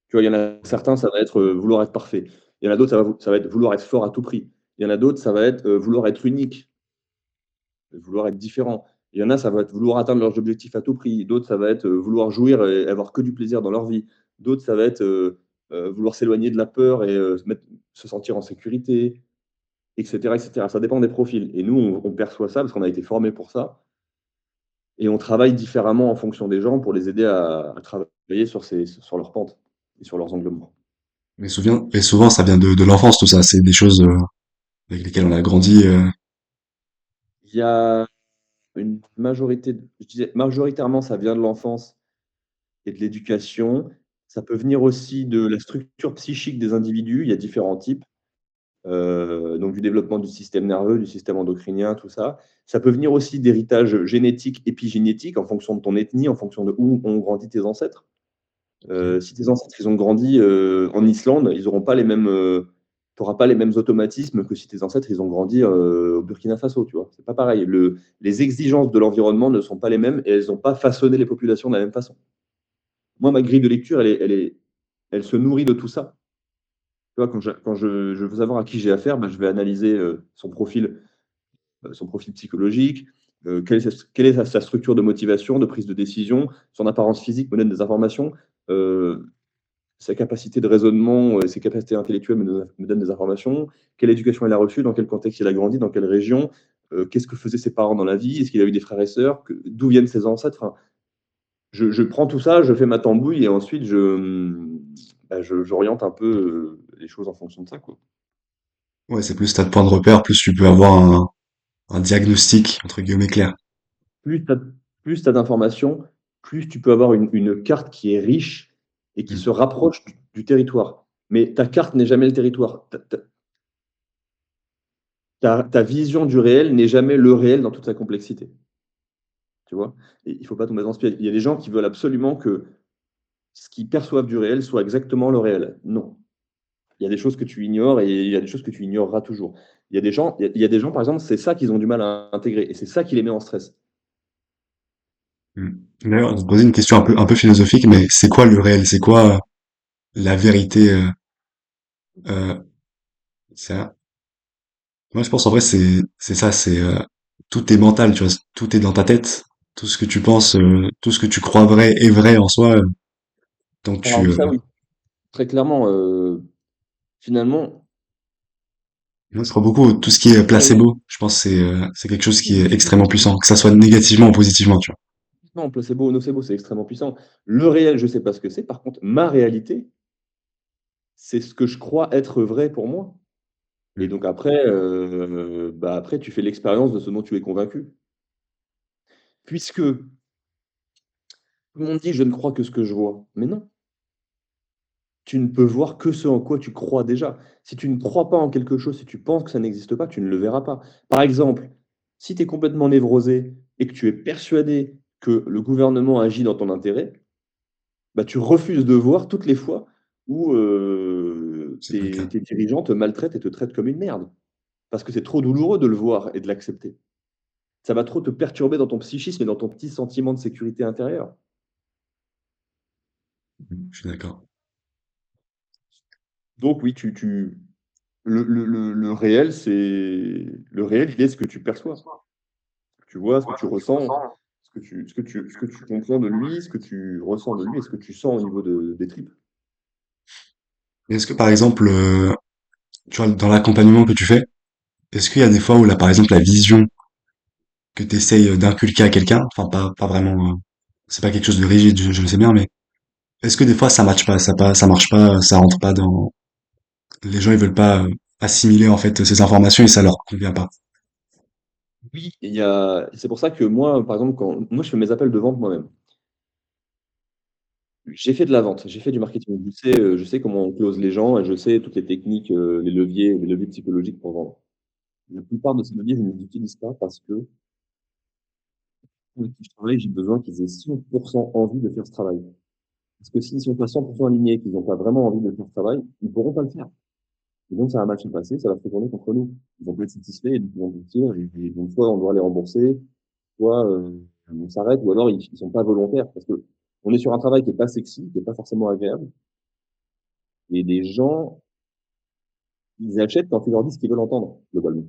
A: Tu vois, il y en a certains, ça va être, vouloir être parfait. Il y en a d'autres, ça va être vouloir être fort à tout prix. Il y en a d'autres, ça va être, vouloir être unique, vouloir être différent. Il y en a, ça va être vouloir atteindre leurs objectifs à tout prix. D'autres, ça va être, vouloir jouir et avoir que du plaisir dans leur vie. D'autres, ça va être, vouloir s'éloigner de la peur et se sentir en sécurité. Et cetera, et cetera. Ça dépend des profils et nous, on perçoit ça parce qu'on a été formés pour ça et on travaille différemment en fonction des gens pour les aider à travailler sur leur pente et sur leurs angles morts.
B: et souvent, ça vient de l'enfance, tout ça. C'est des choses avec lesquelles on a grandi.
A: Il y a une majorité je disais majoritairement, ça vient de l'enfance et de l'éducation. Ça peut venir aussi de la structure psychique des individus, il y a différents types, donc du développement du système nerveux, du système endocrinien, tout ça. Ça peut venir aussi d'héritage génétique, épigénétique en fonction de ton ethnie, en fonction de où ont grandi tes ancêtres.
B: Ok.
A: Si tes ancêtres, ils ont grandi, en Islande, ils auront pas les mêmes, tu auras pas les mêmes automatismes que si tes ancêtres, ils ont grandi, au Burkina Faso, tu vois? C'est pas pareil. Les exigences de l'environnement ne sont pas les mêmes et elles ont pas façonné les populations de la même façon. Moi, ma grille de lecture, elle se nourrit de tout ça. Tu vois? Quand je veux savoir à qui j'ai affaire, bah, je vais analyser, son profil psychologique, quelle est sa structure de motivation, de prise de décision, son apparence physique me donne des informations, heu sa capacité de raisonnement, ses capacités intellectuelles me donnent des informations. Quelle éducation il a reçue, dans quel contexte il a grandi, dans quelle région, qu'est-ce que faisaient ses parents dans la vie, est-ce qu'il a eu des frères et sœurs, d'où viennent ses ancêtres. Enfin, je prends tout ça, je fais ma tambouille et ensuite j'oriente un peu les choses en fonction de ça, quoi.
B: Ouais, c'est plus t'as de points de repère, plus tu peux avoir un diagnostic, entre guillemets, clair.
A: Plus tu as, plus t'as d'informations, plus tu peux avoir une carte qui est riche et qui
B: Mm.
A: se rapproche du territoire. Mais ta carte n'est jamais le territoire. Ta vision du réel n'est jamais le réel dans toute sa complexité. Tu vois? Et il ne faut pas tomber dans ce piège. Il y a des gens qui veulent absolument que ce qu'ils perçoivent du réel soit exactement le réel. Non. Il y a des choses que tu ignores et il y a des choses que tu ignoreras toujours. Il y a des gens, par exemple, c'est ça qu'ils ont du mal à intégrer et c'est ça qui les met en stress.
B: Mm. D'ailleurs, je vais te poser une question un peu philosophique, mais c'est quoi le réel? C'est quoi la vérité? Euh, ça, moi, je pense en vrai, c'est ça, tout est mental, tu vois, tout est dans ta tête, tout ce que tu penses, tout ce que tu crois vrai est vrai en soi. Donc
A: Alors ça, oui, très clairement, finalement,
B: moi, je crois beaucoup tout ce qui est
A: ouais,
B: placebo. Je pense que c'est quelque chose qui est
A: oui,
B: extrêmement puissant, que ça soit négativement ou positivement, tu vois.
A: non, placebo, nocebo, c'est extrêmement puissant. Le réel, je ne sais pas ce que c'est. Par contre, ma réalité, c'est ce que je crois être vrai pour moi. Et
B: Mm.
A: donc après, après tu fais l'expérience de ce dont tu es convaincu. Puisque tout le monde dit: «Je ne crois que ce que je vois». Mais non, tu ne peux voir que ce en quoi tu crois déjà. Si tu ne crois pas en quelque chose, si tu penses que ça n'existe pas, tu ne le verras pas. Par exemple, si tu es complètement névrosé et que tu es persuadé que le gouvernement agit dans ton intérêt, bah, tu refuses de voir toutes les fois où,
B: C'est pas le
A: tes
B: cas.
A: tes dirigeants te maltraitent et te traitent comme une merde. Parce que c'est trop douloureux de le voir et de l'accepter. Ça va trop te perturber dans ton psychisme et dans ton petit sentiment de sécurité intérieure.
B: Je suis d'accord.
A: Donc oui, le réel, le réel, il est ce que tu perçois. Ce que tu vois, ce que tu ressens, ce que tu comprends de lui, ce que tu ressens de lui et ce que tu sens au niveau des tripes.
B: Est-ce que par exemple, tu vois, dans l'accompagnement que tu fais, est-ce qu'il y a des fois où là, par exemple, la vision que tu essayes d'inculquer à quelqu'un, enfin pas vraiment, c'est pas quelque chose de rigide, je le sais bien, mais est-ce que des fois ça matche pas, ça marche pas, ça rentre pas dans, les gens ils veulent pas assimiler en fait ces informations et ça leur convient pas.
A: Oui, c'est pour ça que moi, par exemple, quand moi je fais mes appels de vente moi-même. J'ai fait de la vente, j'ai fait du marketing. Je sais comment on close les gens et je sais toutes les techniques, les leviers psychologiques pour vendre. La plupart de ces leviers, je ne les utilise pas parce que avec qui je travaille, j'ai besoin qu'ils aient 100% envie de faire ce travail. Parce que s'ils sont pas 100% alignés, qu'ils n'ont pas vraiment envie de faire ce travail, ils ne pourront pas le faire. Et donc ça va mal se passer, ça va se retourner contre nous. Ils vont pas être satisfaits et donc ils vont partir et donc soit on doit les rembourser, soit, on s'arrête ou alors ils sont pas volontaires parce que on est sur un travail qui est pas sexy, qui est pas forcément agréable et les gens, ils achètent quand tu leur dis ce qu'ils veulent entendre, globalement.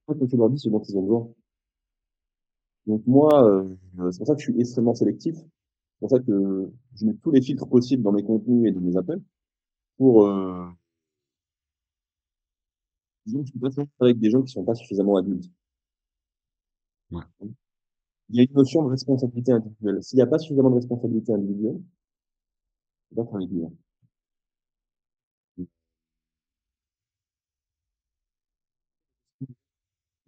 A: Pas quand tu leur dis ce dont ils ont besoin. Donc moi, c'est pour ça que je suis extrêmement sélectif. C'est pour ça que je mets tous les filtres possibles dans mes contenus et dans mes appels pour, disons que je peux pas travailler avec des gens qui sont pas suffisamment adultes.
B: Ouais.
A: Il y a une notion de responsabilité individuelle. S'il y a pas suffisamment de responsabilité individuelle, je peux pas travailler avec les gens.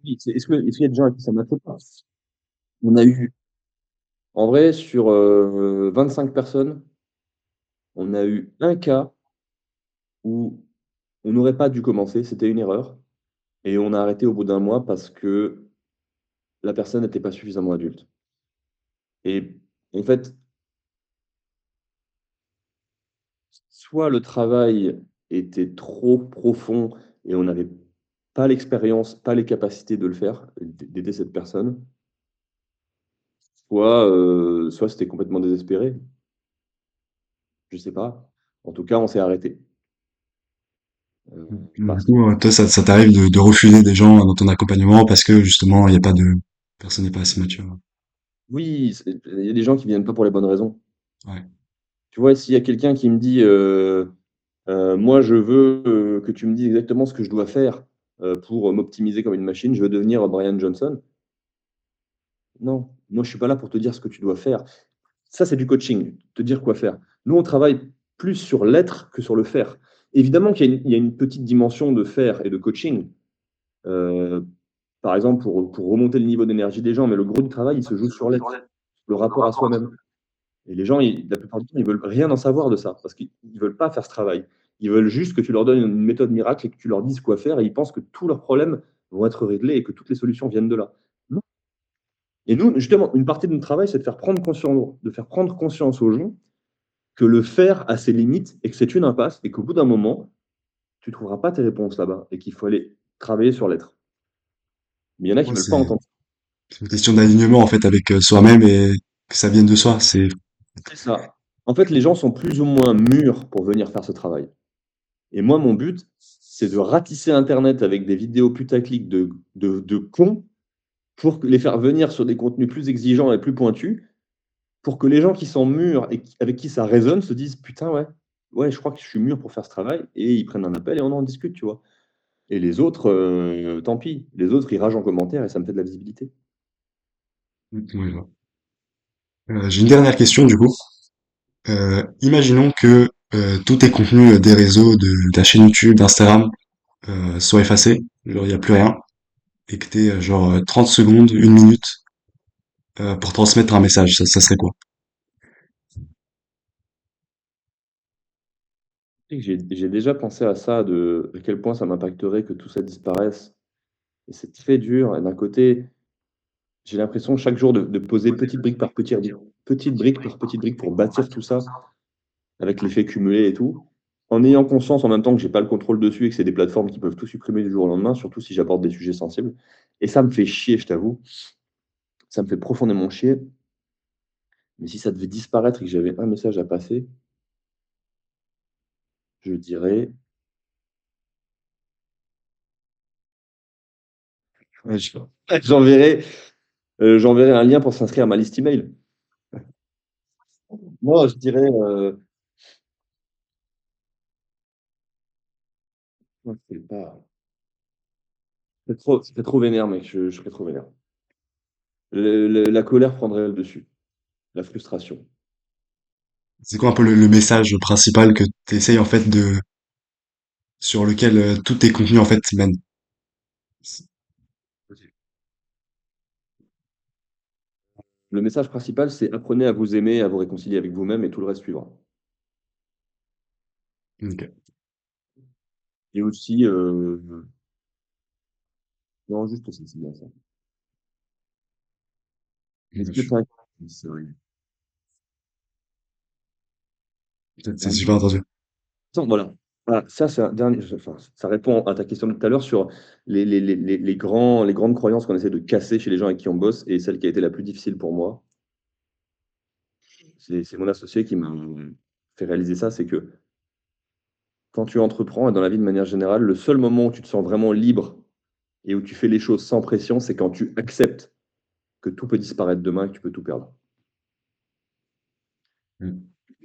A: Oui, est-ce qu'il y a des gens à qui ça matche pas? On a eu, en vrai, sur 25 personnes, on a eu un cas où on n'aurait pas dû commencer, c'était une erreur, et on a arrêté au bout d'un mois parce que la personne n'était pas suffisamment adulte. Et en fait, soit le travail était trop profond et on n'avait pas l'expérience, pas les capacités de le faire, d'aider cette personne, soit c'était complètement désespéré, je sais pas. En tout cas, on s'est arrêté,
B: Du
A: parce
B: coup, toi, ça t'arrive de refuser des gens dans ton accompagnement parce que justement, il y a pas de, personne n'est pas assez mature.
A: oui, il y a des gens qui viennent pas pour les bonnes raisons.
B: Ouais.
A: Tu vois, s'il y a quelqu'un qui me dit, moi, je veux que tu me dises exactement ce que je dois faire pour m'optimiser comme une machine, je veux devenir Brian Johnson. Non, moi, je suis pas là pour te dire ce que tu dois faire. Ça, c'est du coaching, te dire quoi faire. Nous, on travaille plus sur l'être que sur le faire. Évidemment qu'il y a une petite dimension de faire et de coaching, heu, par exemple, pour remonter le niveau d'énergie des gens, mais le gros du travail, il se joue sur l'être, le rapport à soi-même. Et les gens, la plupart du temps, ils veulent rien en savoir de ça, parce qu'ils veulent pas faire ce travail. Ils veulent juste que tu leur donnes une méthode miracle et que tu leur dises quoi faire, et ils pensent que tous leurs problèmes vont être réglés et que toutes les solutions viennent de là. Non. Et nous, justement, une partie de notre travail, c'est de faire prendre conscience aux gens que le faire a ses limites et que c'est une impasse et qu'au bout d'un moment, tu ne trouveras pas tes réponses là-bas et qu'il faut aller travailler sur l'être. Mais il y en a qui
B: Moi,
A: ne veulent pas entendre ça.
B: c'est une question d'alignement, en fait, avec soi-même et que ça vienne de soi.
A: C'est ça. En fait, les gens sont plus ou moins mûrs pour venir faire ce travail. Et moi, mon but, c'est de ratisser Internet avec des vidéos putaclic de cons pour les faire venir sur des contenus plus exigeants et plus pointus, pour que les gens qui sont mûrs et avec qui ça résonne se disent putain, ouais, ouais, je crois que je suis mûr pour faire ce travail, et ils prennent un appel et on en discute, tu vois. Et les autres, tant pis. Les autres, ils ragent en commentaire et ça me fait de la visibilité.
B: Ouais, je vois. J'ai une dernière question, du coup. Imaginons que tous tes contenus des réseaux, de ta chaîne YouTube, d'Instagram, soient effacés. Genre, il n'y a plus rien. Et que t'aies, genre, 30 secondes, une minute, pour transmettre un message. Ça serait quoi?
A: Tu sais que j'ai déjà pensé à ça, à quel point ça m'impacterait que tout ça disparaisse. Et c'est très dur. Et d'un côté, j'ai l'impression chaque jour de poser petite brique par petite brique pour bâtir tout ça avec l'effet cumulé et tout, en ayant conscience en même temps que j'ai pas le contrôle dessus et que c'est des plateformes qui peuvent tout supprimer du jour au lendemain, surtout si j'apporte des sujets sensibles. Et ça me fait chier, je t'avoue. Ça me fait profondément chier. Mais si ça devait disparaître et que j'avais un message à passer, je dirais, ouais, j'enverrai, j'enverrai un lien pour s'inscrire à ma liste email. Moi, je dirais, ouais, c'est pas, c'est trop vénère, mec. Je serais trop vénère. La colère prendrait le dessus, la frustration.
B: C'est quoi un peu le message principal que t'essayes, en fait, sur lequel tous tes contenus, en fait, mènent?
A: Le message principal, c'est apprenez à vous aimer, à vous réconcilier avec vous-même et tout le reste suivra.
B: Ok.
A: Et aussi, non, juste ça, c'est bien ça. Est-ce que tu as c'est vrai.
B: C'est super entendu.
A: Attends, voilà. Voilà, ça, c'est un dernier, enfin, ça répond à ta question de tout à l'heure sur les grandes croyances qu'on essaie de casser chez les gens avec qui on bosse, et celle qui a été la plus difficile pour moi, c'est mon associé qui m'a fait réaliser ça, c'est que quand tu entreprends, et dans la vie de manière générale, le seul moment où tu te sens vraiment libre et où tu fais les choses sans pression, c'est quand tu acceptes que tout peut disparaître demain et que tu peux tout perdre.
B: Mm.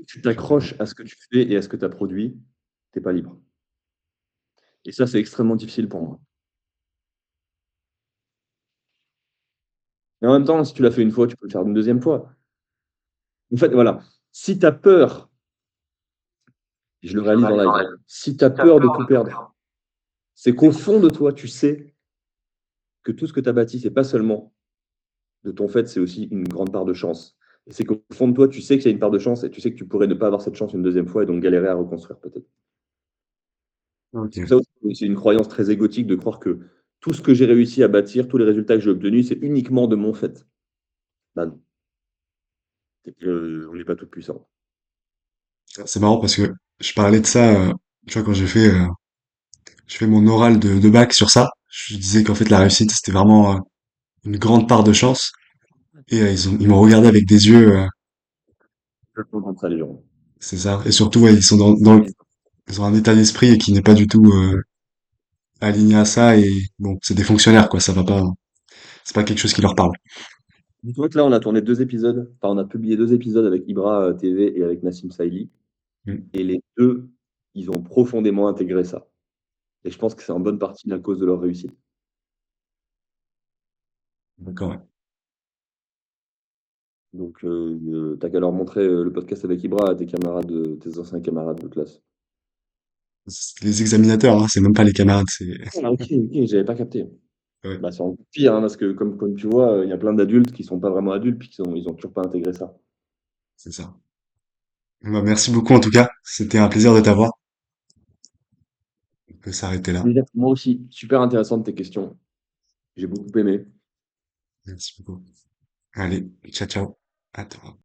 A: Tu t'accroches à ce que tu fais et à ce que tu as produit, tu pas libre. Et ça, c'est extrêmement difficile pour moi. Mais en même temps, si tu l'as fait une fois, tu peux le faire une deuxième fois. En fait, voilà, si tu as peur, et je le réalise en live, si tu as peur de tout perdre, c'est qu'au fond de toi, tu sais que tout ce que tu as bâti, c'est pas seulement de ton fait, c'est aussi une grande part de chance. Et c'est qu'au fond de toi, tu sais qu'il y a une part de chance et tu sais que tu pourrais ne pas avoir cette chance une deuxième fois et donc galérer à reconstruire peut-être.
B: Ok.
A: Ça aussi, c'est une croyance très égotique de croire que tout ce que j'ai réussi à bâtir, tous les résultats que j'ai obtenus, c'est uniquement de mon fait. Bah non, on n'est pas tout puissant.
B: C'est marrant parce que je parlais de ça, tu vois, quand j'ai fait mon oral de bac sur ça. Je disais qu'en fait, la réussite, c'était vraiment une grande part de chance. Et ils m'ont regardé avec des yeux,
A: Je comprends ça, les gens.
B: c'est ça. Et surtout, ouais, ils ont un état d'esprit qui n'est pas du tout aligné à ça. Et bon, c'est des fonctionnaires, quoi. Ça va pas, c'est pas quelque chose qui leur parle.
A: Dis-toi que là, on a tourné 2 épisodes, enfin, on a publié 2 épisodes avec Ibra TV et avec Nassim Saïli,
B: Mm.
A: et les deux, ils ont profondément intégré ça. Et je pense que c'est en bonne partie la cause de leur réussite.
B: D'accord, ouais.
A: Donc, t'as qu'à leur montrer le podcast avec Ibra à tes camarades, tes anciens camarades de classe.
B: C'est les examinateurs, hein, c'est même pas les camarades, c'est...
A: Ah, ok, ok, j'avais pas capté.
B: Ouais,
A: Bah, c'est encore pire, hein, parce que comme tu vois, il y a plein d'adultes qui sont pas vraiment adultes, puis ils ont toujours pas intégré ça.
B: c'est ça. Bah, merci beaucoup en tout cas, c'était un plaisir de t'avoir. On peut s'arrêter là.
A: Plaisir. Moi aussi, super intéressante tes questions. J'ai beaucoup aimé.
B: Merci beaucoup. Allez, ciao, ciao. À toi.